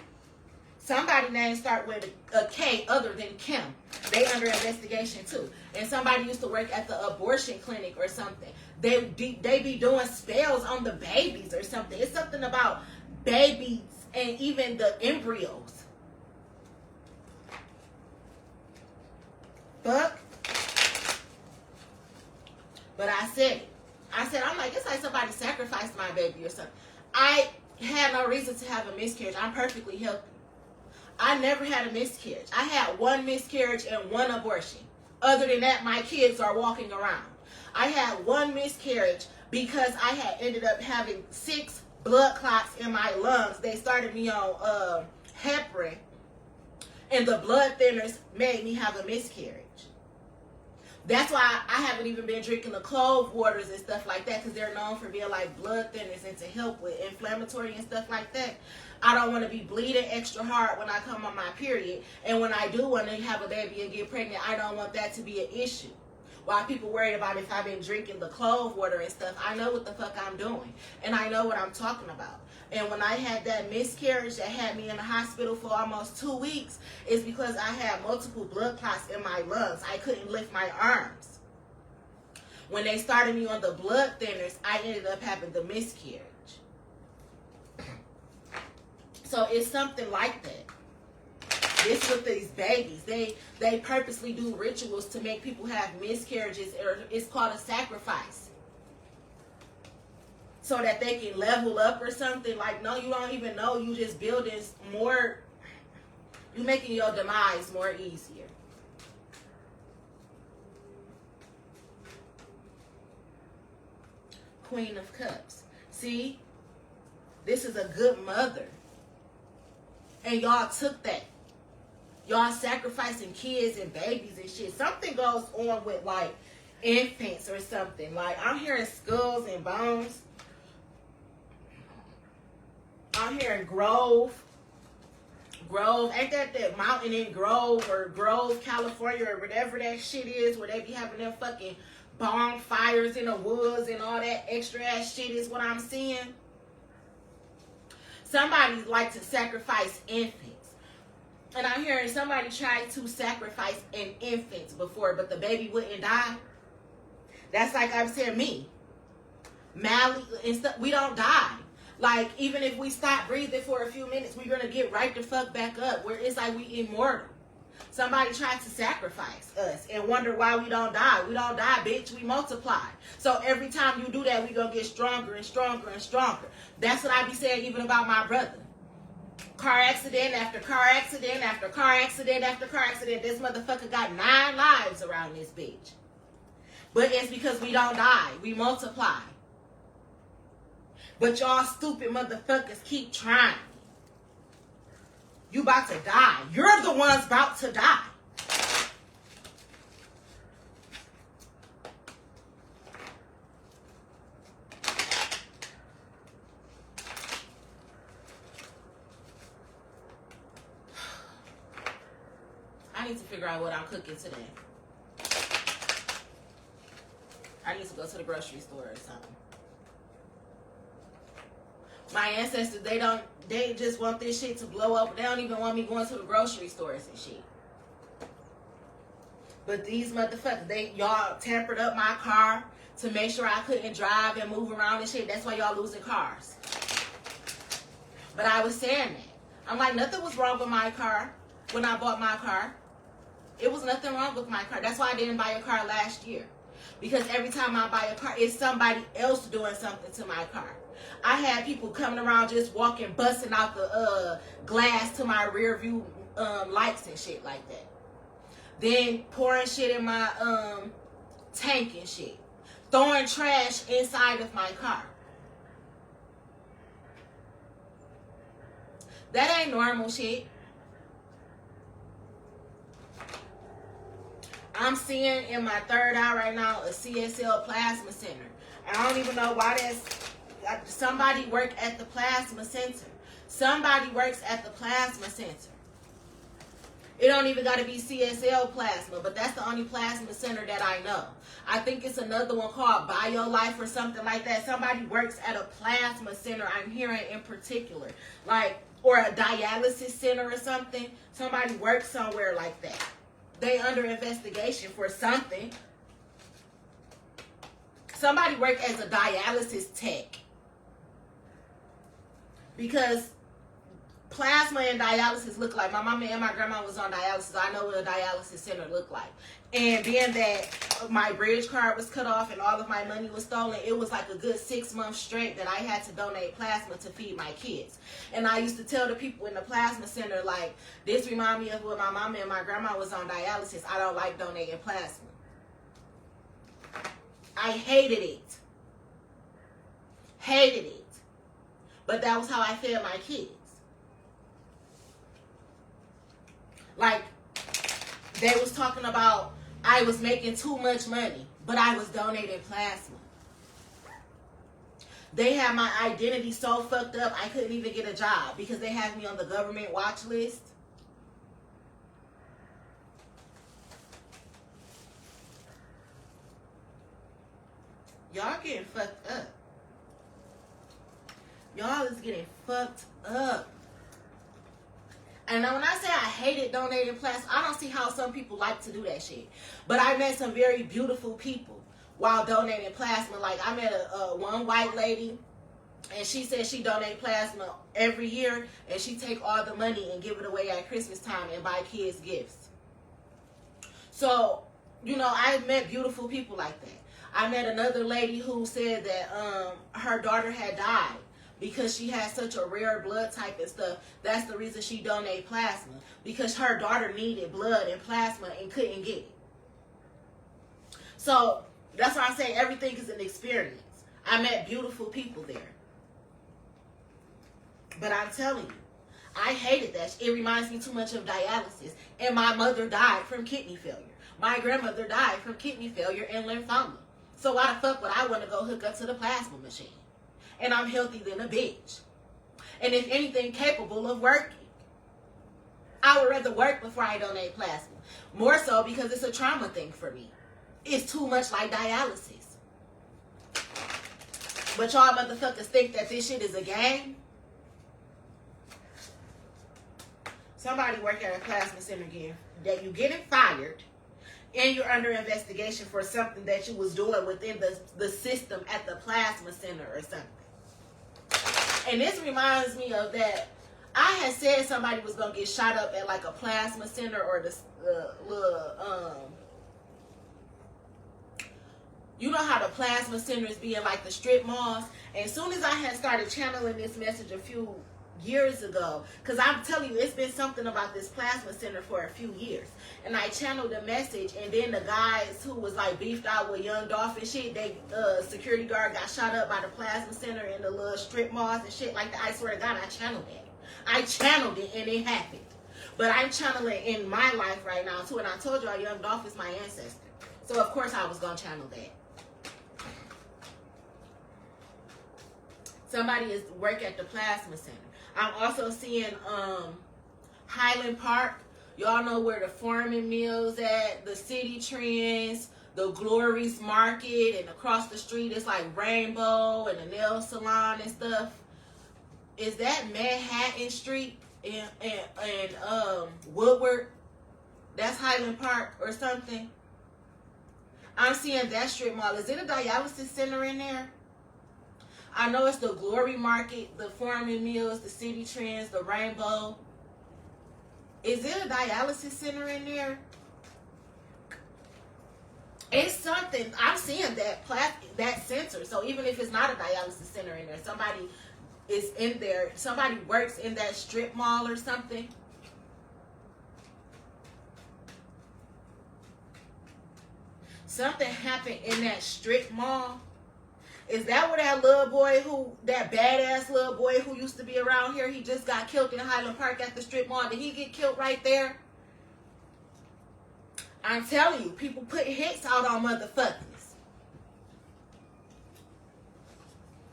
Somebody's name start with a K other than Kim. They under investigation too. And somebody used to work at the abortion clinic or something. They be doing spells on the babies or something. It's something about babies and even the embryos. Fuck. But I said it. I'm like, it's like somebody sacrificed my baby or something. I had no reason to have a miscarriage. I'm perfectly healthy. I never had a miscarriage. I had 1 miscarriage and 1 abortion. Other than that, my kids are walking around. I had 1 miscarriage because I had ended up having 6 blood clots in my lungs. They started me on heparin, and the blood thinners made me have a miscarriage. That's why I haven't even been drinking the clove waters and stuff like that, because they're known for being like blood thinners and to help with inflammatory and stuff like that. I don't want to be bleeding extra hard when I come on my period. And when I do want to have a baby and get pregnant, I don't want that to be an issue. While people worried about if I've been drinking the clove water and stuff, I know what the fuck I'm doing. And I know what I'm talking about. And when I had that miscarriage that had me in the hospital for almost 2 weeks, it's because I had multiple blood clots in my lungs. I couldn't lift my arms. When they started me on the blood thinners, I ended up having the miscarriage. So it's something like that. It's with these babies. They purposely do rituals to make people have miscarriages, or it's called a sacrifice. So that they can level up or something. Like, no, you don't even know. You just building more. You making your demise more easier. Queen of Cups. See? This is a good mother. And y'all took that. Y'all sacrificing kids and babies and shit. Something goes on with like infants or something. Like I'm hearing skulls and bones. I'm hearing Grove. Ain't that mountain in Grove or Grove, California or whatever that shit is where they be having them fucking bonfires in the woods and all that extra ass shit is what I'm seeing. Somebody like to sacrifice infants. And I'm hearing somebody try to sacrifice an infant before, but the baby wouldn't die. That's like I'm saying me. Mally and stuff, we don't die. Like, even if we stop breathing for a few minutes, we're going to get right the fuck back up. Where it's like we immortal. Somebody tried to sacrifice us and wonder why we don't die. We don't die, bitch. We multiply. So every time you do that, we going to get stronger and stronger and stronger. That's what I be saying even about my brother. Car accident after car accident after car accident after car accident. This motherfucker got 9 lives around this bitch. But it's because we don't die. We multiply. But y'all stupid motherfuckers keep trying. You about to die. You're the ones about to die. I need to figure out what I'm cooking today. I need to go to the grocery store or something. My ancestors, they just want this shit to blow up. They don't even want me going to the grocery stores and shit. But these motherfuckers, y'all tampered up my car to make sure I couldn't drive and move around and shit. That's why y'all losing cars. But I was saying that. I'm like, nothing was wrong with my car when I bought my car. It was nothing wrong with my car. That's why I didn't buy a car last year. Because every time I buy a car, it's somebody else doing something to my car. I had people coming around just walking, busting out the glass to my rear view lights and shit like that. Then pouring shit in my tank and shit. Throwing trash inside of my car. That ain't normal shit. I'm seeing in my third eye right now a CSL plasma center. I don't even know why somebody work at the plasma center. Somebody works at the plasma center. It don't even got to be CSL plasma, but that's the only plasma center that I know. I think it's another one called BioLife or something like that. Somebody works at a plasma center, I'm hearing in particular. Like, or a dialysis center or something. Somebody works somewhere like that. They under investigation for something. Somebody work as a dialysis tech. Because plasma and dialysis look like. My mama and my grandma was on dialysis. I know what a dialysis center looked like. And being that my bridge card was cut off and all of my money was stolen, it was like a good 6 months straight that I had to donate plasma to feed my kids. And I used to tell the people in the plasma center, like, this remind me of when my mama and my grandma was on dialysis. I don't like donating plasma. I hated it. Hated it. But that was how I fed my kids. Like, they was talking about I was making too much money, but I was donating plasma. They had my identity so fucked up, I couldn't even get a job because they had me on the government watch list. Y'all getting fucked up. Y'all is getting fucked up. And when I say I hated donating plasma, I don't see how some people like to do that shit. But I met some very beautiful people while donating plasma. Like, I met one white lady, and she said she donate plasma every year, and she take all the money and give it away at Christmas time and buy kids gifts. So, you know, I met beautiful people like that. I met another lady who said that her daughter had died because she had such a rare blood type and stuff. That's the reason she donated plasma. Because her daughter needed blood and plasma and couldn't get it. So, that's why I say everything is an experience. I met beautiful people there. But I'm telling you, I hated that. It reminds me too much of dialysis. And my mother died from kidney failure. My grandmother died from kidney failure and lymphoma. So why the fuck would I want to go hook up to the plasma machine? And I'm healthy than a bitch. And if anything, capable of working. I would rather work before I donate plasma. More so because it's a trauma thing for me. It's too much like dialysis. But y'all motherfuckers think that this shit is a game? Somebody work at a plasma center again. That you getting fired and you're under investigation for something that you was doing within the system at the plasma center or something. And this reminds me of that. I had said somebody was going to get shot up at like a plasma center or the little, you know how the plasma centers be in like the strip malls? And as soon as I had started channeling this message a few years ago, because I'm telling you, it's been something about this plasma center for a few years. And I channeled the message, and then the guys who was like beefed out with Young Dolph and shit, they security guard got shot up by the plasma center in the little strip malls and shit like that. I swear to God, I channeled it. I channeled it and it happened. But I'm channeling in my life right now too. And I told y'all Young Dolph is my ancestor. So of course I was going to channel that. Somebody is work at the plasma center. I'm also seeing Highland Park. Y'all know where the Foreman Mills at, the City Trends, the Glory's Market, and across the street it's like Rainbow and the nail salon and stuff. Is that Manhattan Street and Woodward? That's Highland Park or something. I'm seeing that strip mall. Is it a dialysis center in there? I know it's the Glory Market, the Foreman Mills, the City Trends, the Rainbow. Is it a dialysis center in there? It's something. I'm seeing that center. So even if it's not a dialysis center in there, somebody is in there. Somebody works in that strip mall or something. Something happened in that strip mall. Is that where that little boy that badass little boy who used to be around here, he just got killed in Highland Park at the strip mall? Did he get killed right there? I'm telling you, people put hits out on motherfuckers.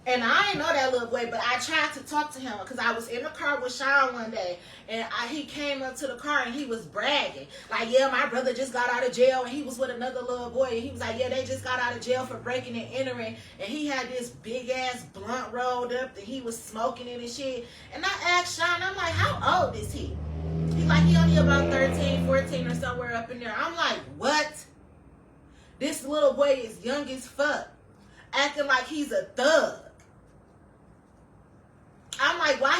And I didn't know that little boy, but I tried to talk to him because I was in the car with Sean one day, and he came up to the car and he was bragging. Like, yeah, my brother just got out of jail, and he was with another little boy, and he was like, yeah, they just got out of jail for breaking and entering, and he had this big-ass blunt rolled up, and he was smoking it and shit. And I asked Sean, I'm like, how old is he? He's like, he only about 13, 14 or somewhere up in there. I'm like, what? This little boy is young as fuck, acting like he's a thug. I'm like, why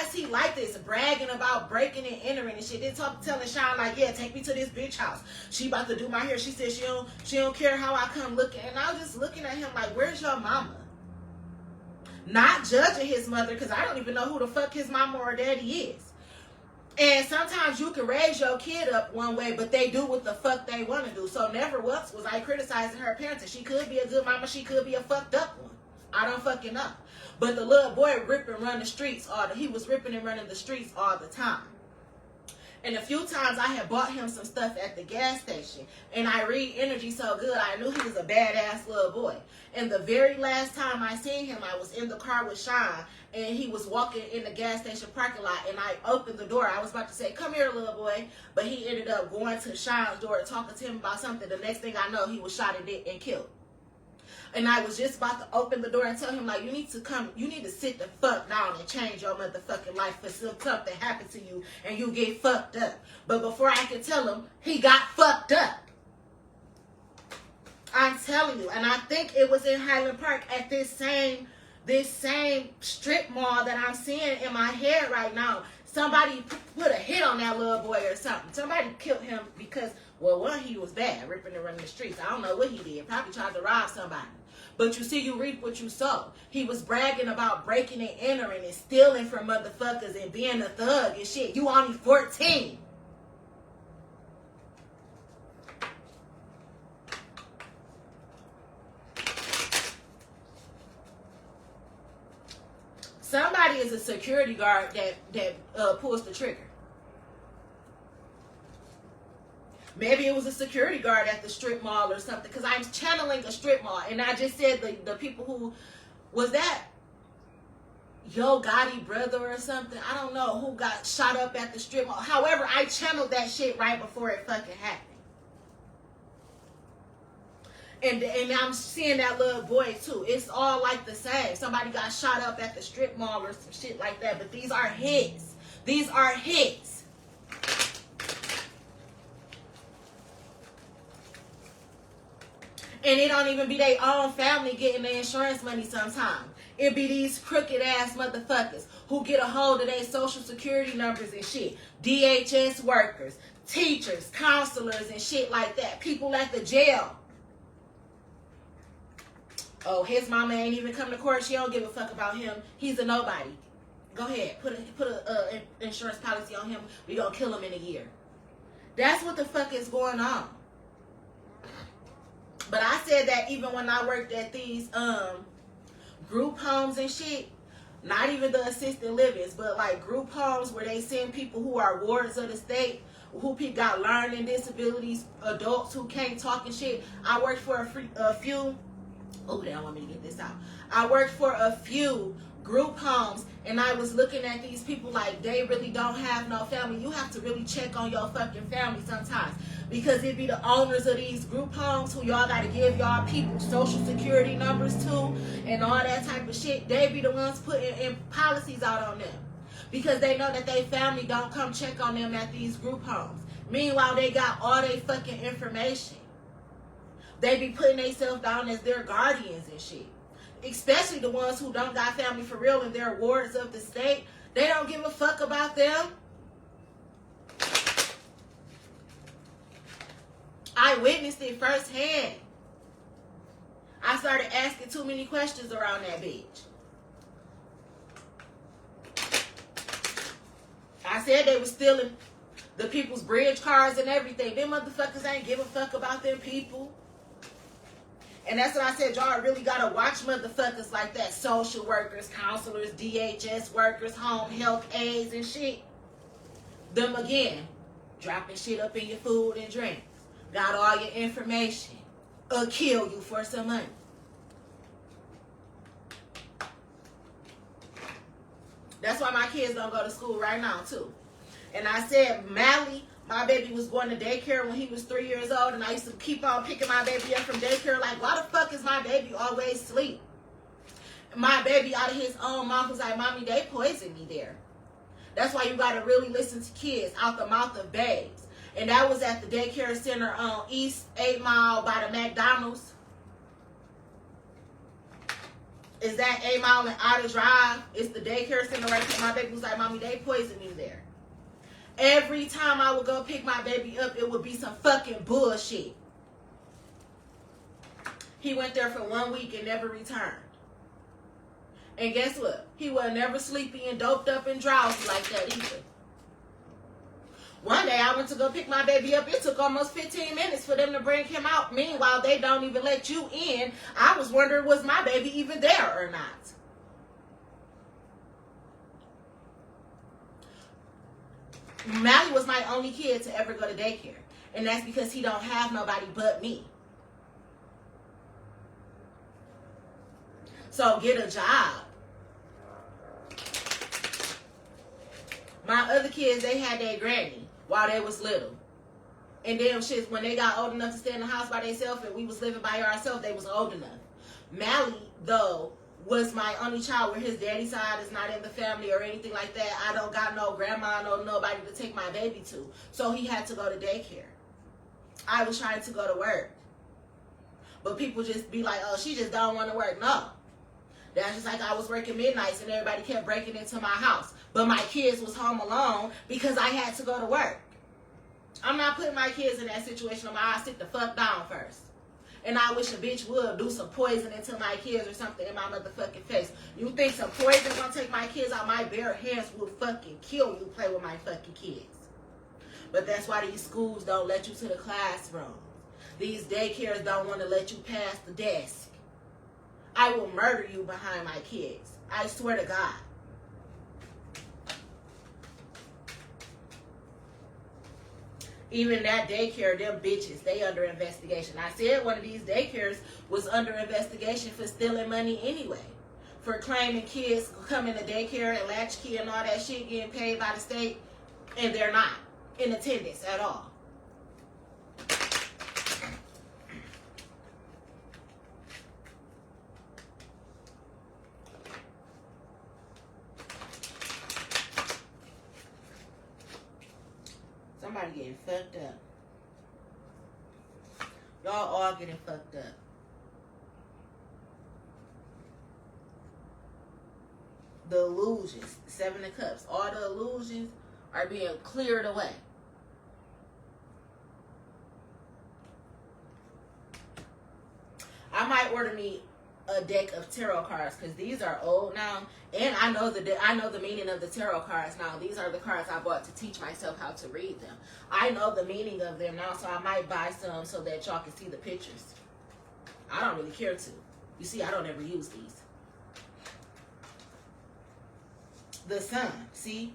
is he like this, bragging about breaking and entering and shit? Then telling Sean like, yeah, take me to this bitch house. She about to do my hair. She said she don't care how I come looking. And I was just looking at him like, where's your mama? Not judging his mother, because I don't even know who the fuck his mama or daddy is. And sometimes you can raise your kid up one way, but they do what the fuck they want to do. So never once was I criticizing her parenting. She could be a good mama. She could be a fucked up one. I don't fucking know. But the little boy rip and run the streets he was ripping and running the streets all the time. And a few times I had bought him some stuff at the gas station. And I read energy so good, I knew he was a badass little boy. And the very last time I seen him, I was in the car with Sean. And he was walking in the gas station parking lot. And I opened the door. I was about to say, come here, little boy. But he ended up going to Sean's door, talking to him about something. The next thing I know, he was shot and killed. And I was just about to open the door and tell him, like, you need to sit the fuck down and change your motherfucking life for something happened to you and you get fucked up. But before I could tell him, he got fucked up. I'm telling you. And I think it was in Highland Park at this same strip mall that I'm seeing in my head right now. Somebody put a hit on that little boy or something. Somebody killed him because, well, one, he was bad, ripping and running the streets. I don't know what he did. Probably tried to rob somebody. But you see, you reap what you sow. He was bragging about breaking and entering and stealing from motherfuckers and being a thug and shit. You only 14. Somebody somebody is a security guard that pulls the trigger. Maybe it was a security guard at the strip mall or something, because I'm channeling a strip mall. And I just said the people who, was that Yo Gotti brother or something? I don't know who got shot up at the strip mall. However, I channeled that shit right before it fucking happened. And I'm seeing that little boy too. It's all like the same. Somebody got shot up at the strip mall or some shit like that. But these are hits. These are hits. And it don't even be their own family getting the insurance money sometimes. It be these crooked ass motherfuckers who get a hold of their social security numbers and shit. DHS workers, teachers, counselors and shit like that. People at the jail. Oh, his mama ain't even come to court. She don't give a fuck about him. He's a nobody. Go ahead. Put a insurance policy on him. We gonna kill him in a year. That's what the fuck is going on. But I said that even when I worked at these group homes and shit, not even the assisted livings, but like group homes where they send people who are wards of the state, who people got learning disabilities, adults who can't talk and shit. I worked for a few. Oh, they don't want me to get this out. I worked for a few group homes, and I was looking at these people like they really don't have no family. You have to really check on your fucking family sometimes, because it be the owners of these group homes who y'all got to give y'all people social security numbers to and all that type of shit. They be the ones putting in policies out on them because they know that they family don't come check on them at these group homes. Meanwhile, they got all their fucking information. They be putting themselves down as their guardians and shit. Especially the ones who don't got family for real and they're wards of the state. They don't give a fuck about them. I witnessed it firsthand. I started asking too many questions around that bitch. I said they was stealing the people's bridge cards and everything. Them motherfuckers ain't give a fuck about them people. And that's what I said. Y'all really gotta watch motherfuckers like that. Social workers, counselors, DHS workers, home health aides and shit. Them again, dropping shit up in your food and drinks. Got all your information. Kill you for some money. That's why my kids don't go to school right now too. And I said, Mally, my baby was going to daycare when he was 3 years old, and I used to keep on picking my baby up from daycare. Like, why the fuck is my baby always asleep? My baby out of his own mouth was like, Mommy, they poisoned me there. That's why you got to really listen to kids out the mouth of babes. And that was at the daycare center on East 8 Mile by the McDonald's. Is that 8 Mile and Otter Drive? It's the daycare center right there. My baby was like, Mommy, they poisoned me there. Every time I would go pick my baby up, it would be some fucking bullshit. He went there for 1 week and never returned. And guess what? He was never sleepy and doped up and drowsy like that either. One day I went to go pick my baby up. It took almost 15 minutes for them to bring him out. Meanwhile, they don't even let you in. I was wondering, was my baby even there or not? Mally was my only kid to ever go to daycare. And that's because he don't have nobody but me. So get a job. My other kids, they had their granny while they was little. And them shits, when they got old enough to stay in the house by themselves and we was living by ourselves, they was old enough. Mally, though, was my only child where his daddy's side is not in the family or anything like that. I don't got no grandma, nobody to take my baby to. So he had to go to daycare. I was trying to go to work. But people just be like, oh, she just don't want to work. No. That's just like I was working midnights and everybody kept breaking into my house. But my kids was home alone because I had to go to work. I'm not putting my kids in that situation. I'll sit the fuck down first. And I wish a bitch would do some poison into my kids or something in my motherfucking face. You think some poison gonna take my kids out? My bare hands will fucking kill you play with my fucking kids. But that's why these schools don't let you to the classroom. These daycares don't want to let you pass the desk. I will murder you behind my kids. I swear to God. Even that daycare, them bitches, they under investigation. I said one of these daycares was under investigation for stealing money anyway. For claiming kids coming to daycare and latchkey and all that shit getting paid by the state, and they're not in attendance at all. Somebody getting fucked up. Y'all all getting fucked up. The illusions, the Seven of Cups, all the illusions are being cleared away. I might order me a deck of tarot cards because these are old now, and I know the meaning of the tarot cards now. These are the cards I bought to teach myself how to read them. I know the meaning of them now, so I might buy some so that y'all can see the pictures. I don't really care to. You see, I don't ever use these. The Sun, see?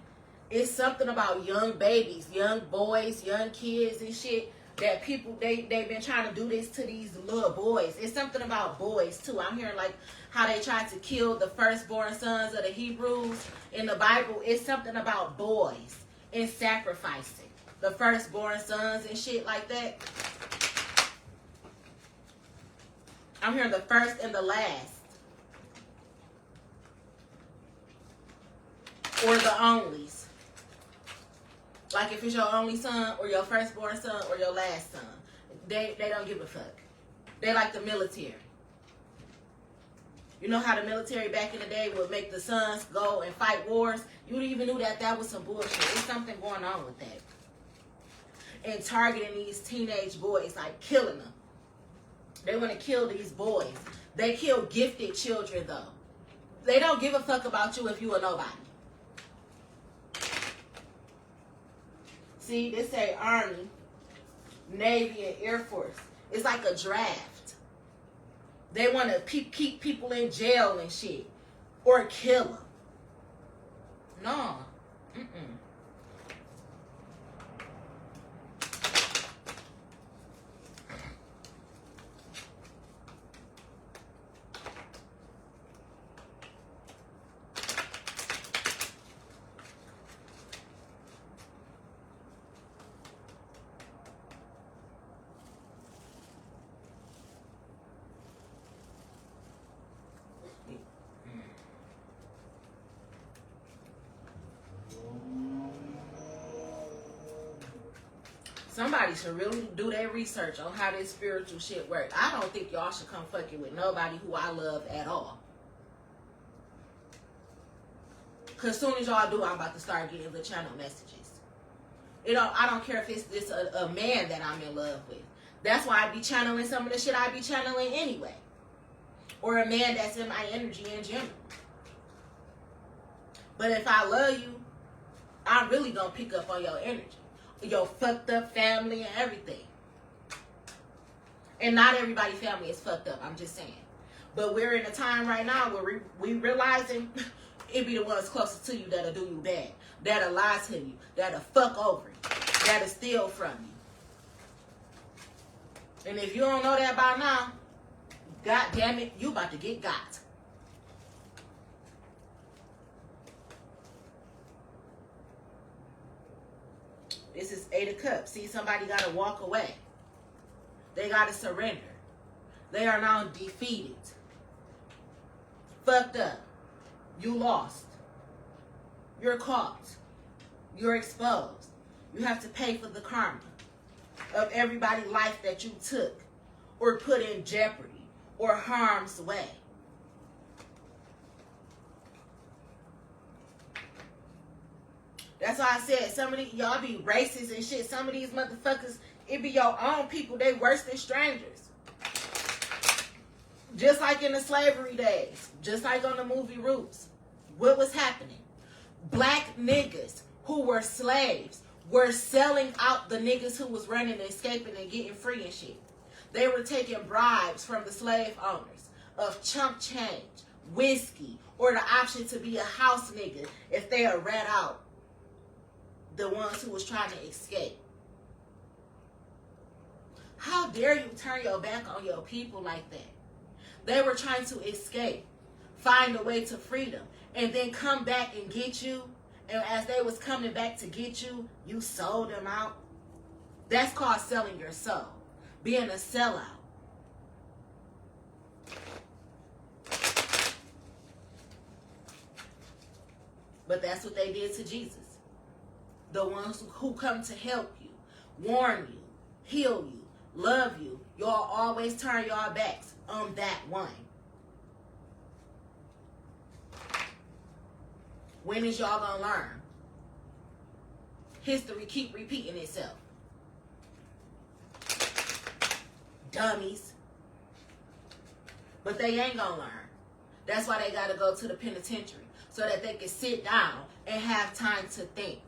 It's something about young babies, young boys, young kids and shit that people, they've been trying to do this to these little boys. It's something about boys, too. I'm hearing, like, how they tried to kill the firstborn sons of the Hebrews in the Bible. It's something about boys and sacrificing the firstborn sons and shit like that. I'm hearing the first and the last. Or the onlys. Like if it's your only son or your firstborn son or your last son. They don't give a fuck. They like the military. You know how the military back in the day would make the sons go and fight wars? You even knew that was some bullshit. There's something going on with that. And targeting these teenage boys, like killing them. They want to kill these boys. They kill gifted children though. They don't give a fuck about you if you are nobody. See, this say Army, Navy, and Air Force. It's like a draft. They want to keep people in jail and shit. Or kill them. No. Mm-mm. Somebody should really do their research on how this spiritual shit works. I don't think y'all should come fucking with nobody who I love at all. Because as soon as y'all do, I'm about to start getting the channel messages. I don't care if it's this a man that I'm in love with. That's why I be channeling some of the shit I be channeling anyway. Or a man that's in my energy in general. But if I love you, I'm really going to pick up on your energy. Your fucked up family and everything. And not everybody's family is fucked up, I'm just saying. But we're in a time right now where we realizing it be the ones closest to you that'll do you bad. That'll lie to you. That'll fuck over you. That'll steal from you. And if you don't know that by now, God damn it, you about to get got. This is 8 of Cups. See, somebody got to walk away. They got to surrender. They are now defeated. Fucked up. You lost. You're caught. You're exposed. You have to pay for the karma of everybody's life that you took or put in jeopardy or harm's way. That's why I said some of these, y'all be racist and shit. Some of these motherfuckers, it be your own people. They worse than strangers. Just like in the slavery days. Just like on the movie Roots. What was happening? Black niggas who were slaves were selling out the niggas who was running and escaping and getting free and shit. They were taking bribes from the slave owners of chump change, whiskey, or the option to be a house nigga if they are rat out the ones who was trying to escape. dare you turn your back on your people like that? They were trying to escape, find a way to freedom, and then come back and get you. And as they was coming back to get you, you sold them out. That's called selling your soul, being a sellout. But that's what they did to Jesus. The ones who come to help you, warn you, heal you, love you, y'all always turn y'all backs on that one. When is y'all gonna learn? History keep repeating itself. Dummies. But they ain't gonna learn. That's why they gotta go to the penitentiary, so that they can sit down and have time to think.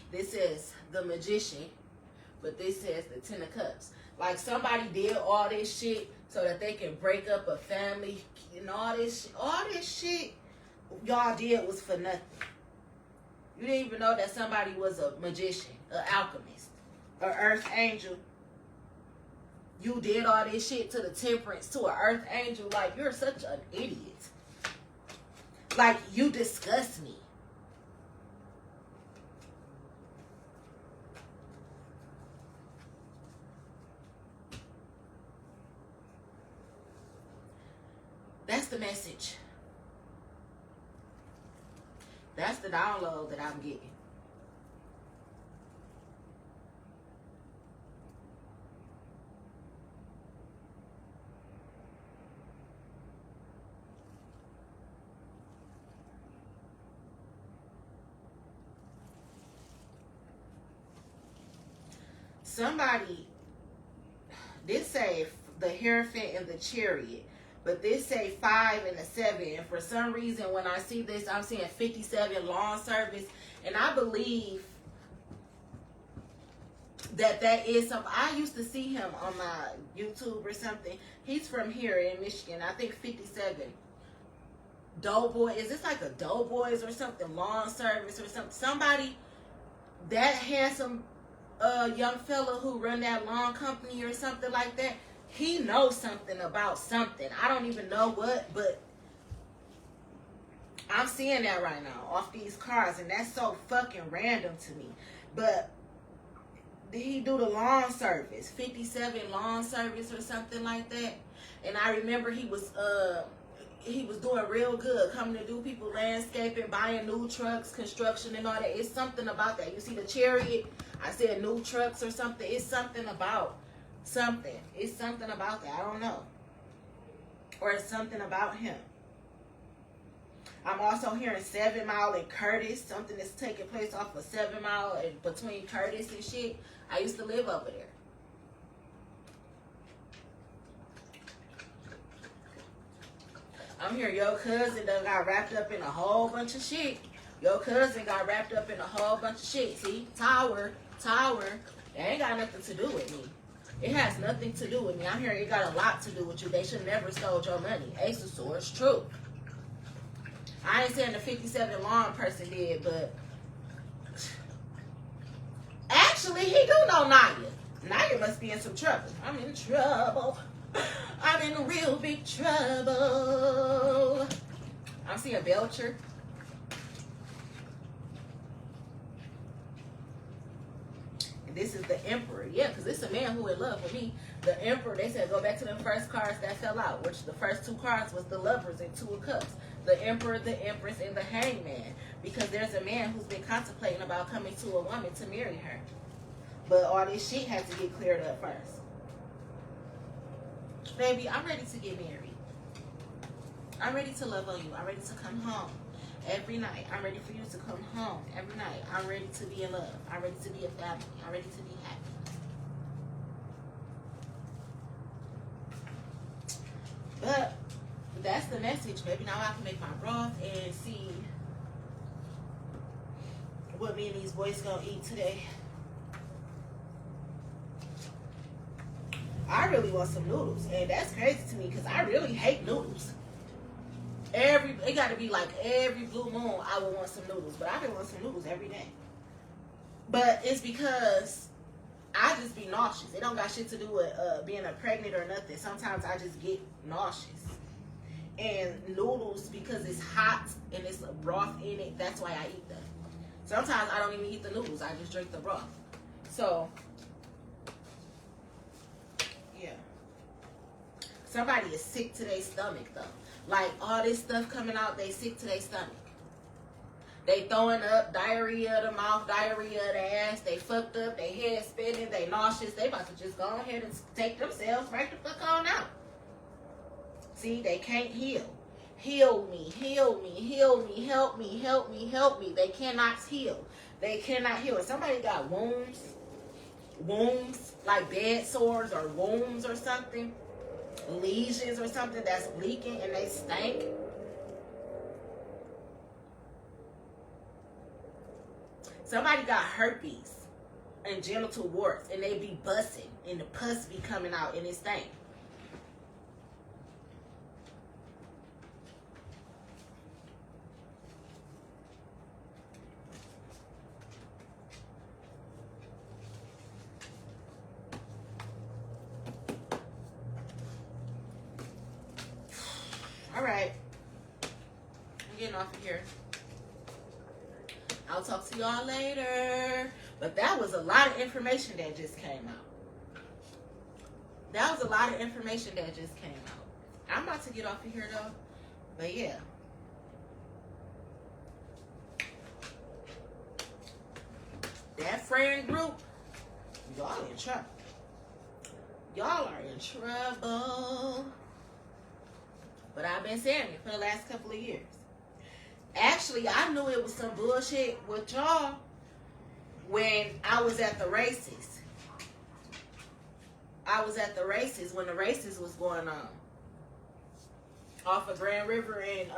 This is the Magician, but this says the Ten of Cups. Like somebody did all this shit so that they can break up a family and all this shit y'all did was for nothing. You didn't even know that somebody was a magician, an alchemist, an earth angel. You did all this shit to the Temperance, to an earth angel. Like, you're such an idiot. Like, you disgust me. That's the message. That's the download that I'm getting. Somebody, this say the Hierophant and the Chariot, but this say 5 and a 7. And for some reason, when I see this, I'm seeing 57 lawn service. And I believe that is something. I used to see him on my YouTube or something. He's from here in Michigan. I think 57. Doughboy. Is this like a Doughboys or something? Lawn service or something? Somebody, that handsome young fella who run that lawn company or something like that, he knows something about something. I don't even know what, but I'm seeing that right now off these cards, and that's so fucking random to me. But he do the lawn service, 57 lawn service or something like that. And I remember he was doing real good, coming to do people landscaping, buying new trucks, construction and all that. It's something about that. You see the Chariot? I said new trucks or something. It's something about something. It's something about that. I don't know. Or it's something about him. I'm also hearing 7 Mile and Curtis. Something that's taking place off of 7 Mile and between Curtis and shit. I used to live over there. I'm hearing your cousin done got wrapped up in a whole bunch of shit. Your cousin got wrapped up in a whole bunch of shit. See? Tower. That ain't got nothing to do with me. It has nothing to do with me. I'm hearing it got a lot to do with you. They should never stole your money. Ace of Swords, true. I ain't saying the 57 lawn person did, but actually, he do know Naya. Naya must be in some trouble. I'm in trouble. I'm in real big trouble. I'm seeing Belcher. And this is the Emperor. Yeah, because it's a man who in love with me. The Emperor, they said go back to them first cards that fell out, which the first 2 cards was the Lovers and 2 of Cups. The Emperor, the Empress, and the Hangman. Because there's a man who's been contemplating about coming to a woman to marry her. But all this shit has to get cleared up first. Baby, I'm ready to get married. I'm ready to love on you. I'm ready to come home every night. I'm ready for you to come home every night. I'm ready to be in love. I'm ready to be a family. I'm ready to be happy. But that's the message, baby. Now I can make my broth and see what me and these boys gonna eat today. I really want some noodles, and that's crazy to me because I really hate noodles. It got to be like every blue moon I would want some noodles, but I been want some noodles every day. But it's because I just be nauseous. It don't got shit to do with being pregnant or nothing. Sometimes I just get nauseous. And noodles, because it's hot and it's a broth in it, that's why I eat them. Sometimes I don't even eat the noodles. I just drink the broth. So, yeah. Somebody is sick to their stomach, though. Like, all this stuff coming out, they sick to their stomach. They throwing up diarrhea of the mouth, diarrhea of the ass. They fucked up, they head spinning, they nauseous. They about to just go ahead and take themselves right the fuck on out. See, they can't heal. Heal me, heal me, heal me, help me, help me, help me. They cannot heal. They cannot heal. If somebody got wounds, like bed sores or wounds or something, lesions or something that's leaking and they stink. Somebody got herpes and genital warts and they be busting and the pus be coming out and it stink. All right, I'm getting off of here. I'll talk to y'all later. But that was a lot of information that just came out. That was a lot of information that just came out. I'm about to get off of here though. But yeah. That friend group, y'all in trouble. Y'all are in trouble. But I've been saying it for the last couple of years. Actually, I knew it was some bullshit with y'all when I was at the races. I was at the races when the races was going on. Off of Grand River and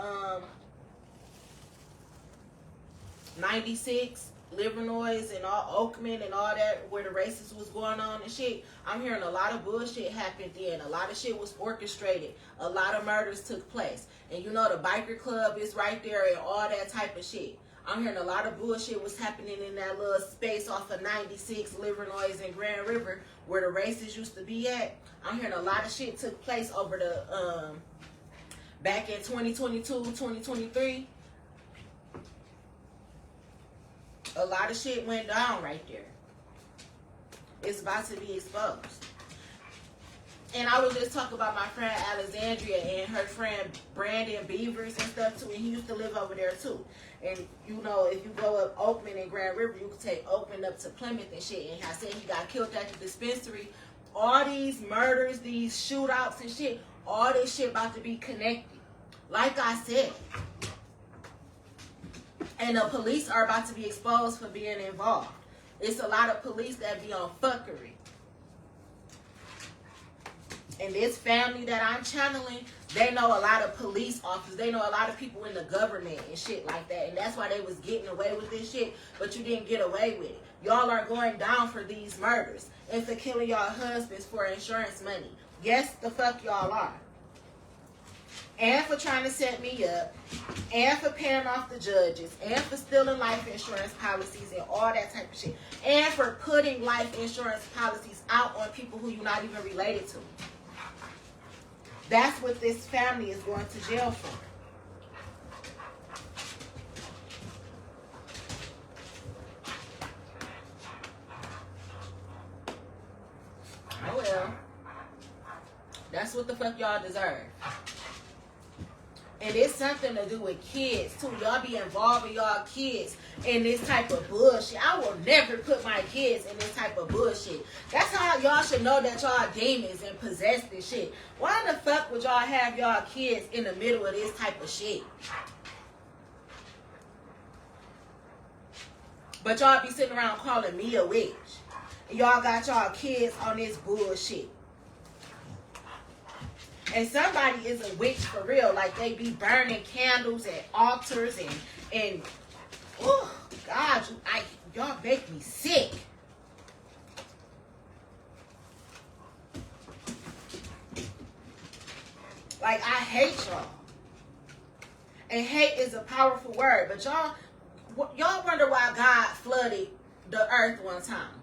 96, Livernois and all Oakman and all that where the races was going on and shit. I'm hearing a lot of bullshit happened then. A lot of shit was orchestrated. A lot of murders took place. And you know the biker club is right there and all that type of shit. I'm hearing a lot of bullshit was happening in that little space off of 96, Livernois and Grand River where the races used to be at. I'm hearing a lot of shit took place over the back in 2022, 2023. A lot of shit went down right there. It's about to be exposed. And I was just talking about my friend Alexandria and her friend Brandon Beavers and stuff too. And he used to live over there too. And you know, if you go up Oakman and Grand River, you can take Oakman up to Plymouth and shit. And I said he got killed at the dispensary. All these murders, these shootouts and shit, all this shit about to be connected. Like I said. And the police are about to be exposed for being involved. It's a lot of police that be on fuckery. And this family that I'm channeling, they know a lot of police officers. They know a lot of people in the government and shit like that. And that's why they was getting away with this shit. But you didn't get away with it. Y'all are going down for these murders. And for killing y'all husbands for insurance money. Yes, the fuck y'all are. And for trying to set me up. And for paying off the judges. And for stealing life insurance policies and all that type of shit. And for putting life insurance policies out on people who you're not even related to. That's what this family is going to jail for. Oh well. That's what the fuck y'all deserve. And it's something to do with kids too. Y'all be involving y'all kids in this type of bullshit. I will never put my kids in this type of bullshit. That's how y'all should know that y'all demons and possessed and shit. Why the fuck would y'all have y'all kids in the middle of this type of shit? But y'all be sitting around calling me a witch. And y'all got y'all kids on this bullshit. And somebody is a witch for real. Like they be burning candles at altars and oh God, y'all make me sick. Like, I hate y'all. And hate is a powerful word. But y'all wonder why God flooded the earth one time.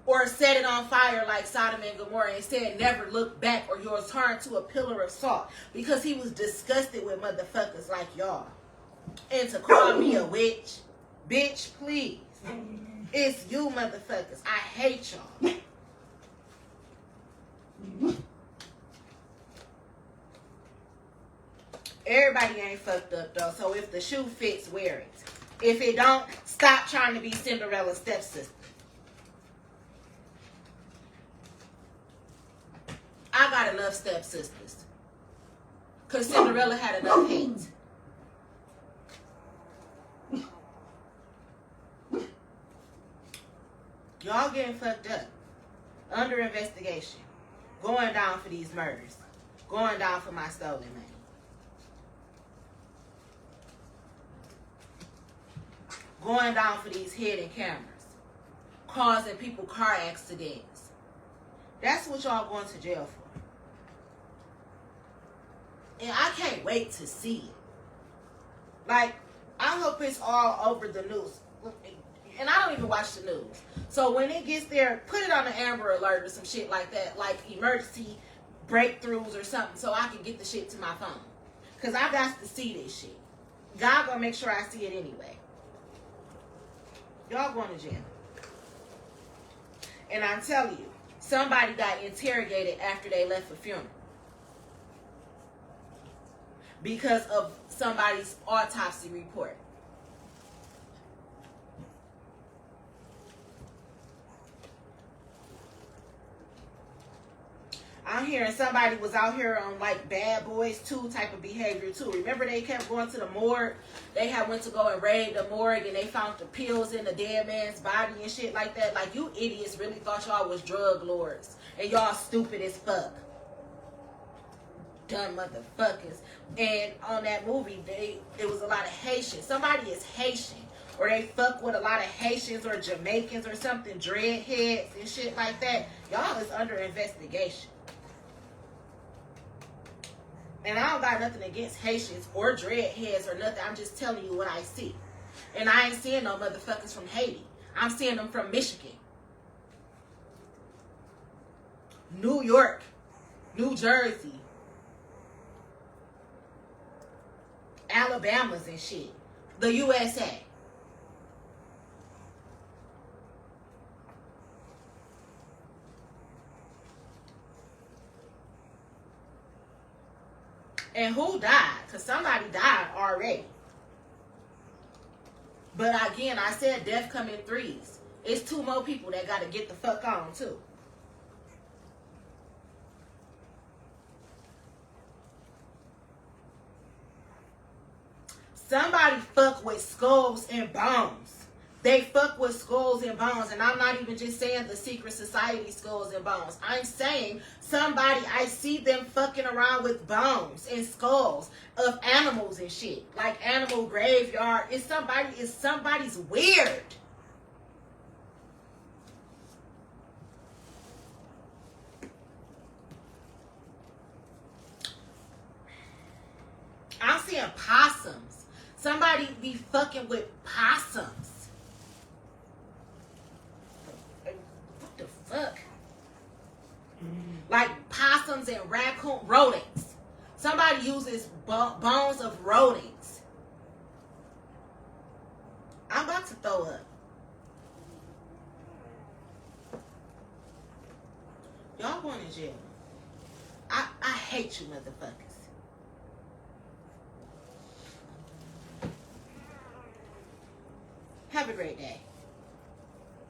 Or set it on fire like Sodom and Gomorrah and said, never look back or you'll turn to a pillar of salt. Because he was disgusted with motherfuckers like y'all. And to call me a witch, bitch, please. It's you motherfuckers. I hate y'all. Everybody ain't fucked up though, so if the shoe fits, wear it. If it don't, stop trying to be Cinderella's stepsister. I got enough stepsisters. Because Cinderella had enough hate. Y'all getting fucked up. Under investigation. Going down for these murders. Going down for my stolen money. Going down for these hidden cameras. Causing people car accidents. That's what y'all going to jail for. And I can't wait to see it. Like, I hope it's all over the news. And I don't even watch the news. So when it gets there, put it on the Amber Alert or some shit like that. Like emergency breakthroughs or something. So I can get the shit to my phone. Because I got to see this shit. God gonna make sure I see it anyway. Y'all going to jail. And I'm telling you, somebody got interrogated after they left a funeral. Because of somebody's autopsy report. I'm hearing somebody was out here on like Bad Boys 2 type of behavior too. Remember they kept going to the morgue? They had went to go and raid the morgue and they found the pills in the dead man's body and shit like that. Like, you idiots really thought y'all was drug lords. And y'all stupid as fuck. Dumb motherfuckers. And on that movie, it was a lot of Haitians. Somebody is Haitian. Or they fuck with a lot of Haitians or Jamaicans or something. Dreadheads and shit like that. Y'all is under investigation. And I don't got nothing against Haitians or dreadheads or nothing. I'm just telling you what I see. And I ain't seeing no motherfuckers from Haiti. I'm seeing them from Michigan. New York. New Jersey. Alabamas and shit. The USA. And who died? Because somebody died already. But again, I said death come in threes. It's 2 more people that got to get the fuck on too. Somebody fuck with skulls and bones. They fuck with skulls and bones. And I'm not even just saying the secret society skulls and bones. I'm saying somebody, I see them fucking around with bones and skulls of animals and shit. Like animal graveyard. It's somebody's weird. I'm seeing possums. Somebody be fucking with possums. What the fuck? Like possums and rodents. Somebody uses bones of rodents. I'm about to throw up. Y'all going to jail. I hate you motherfuckers. Have a great day.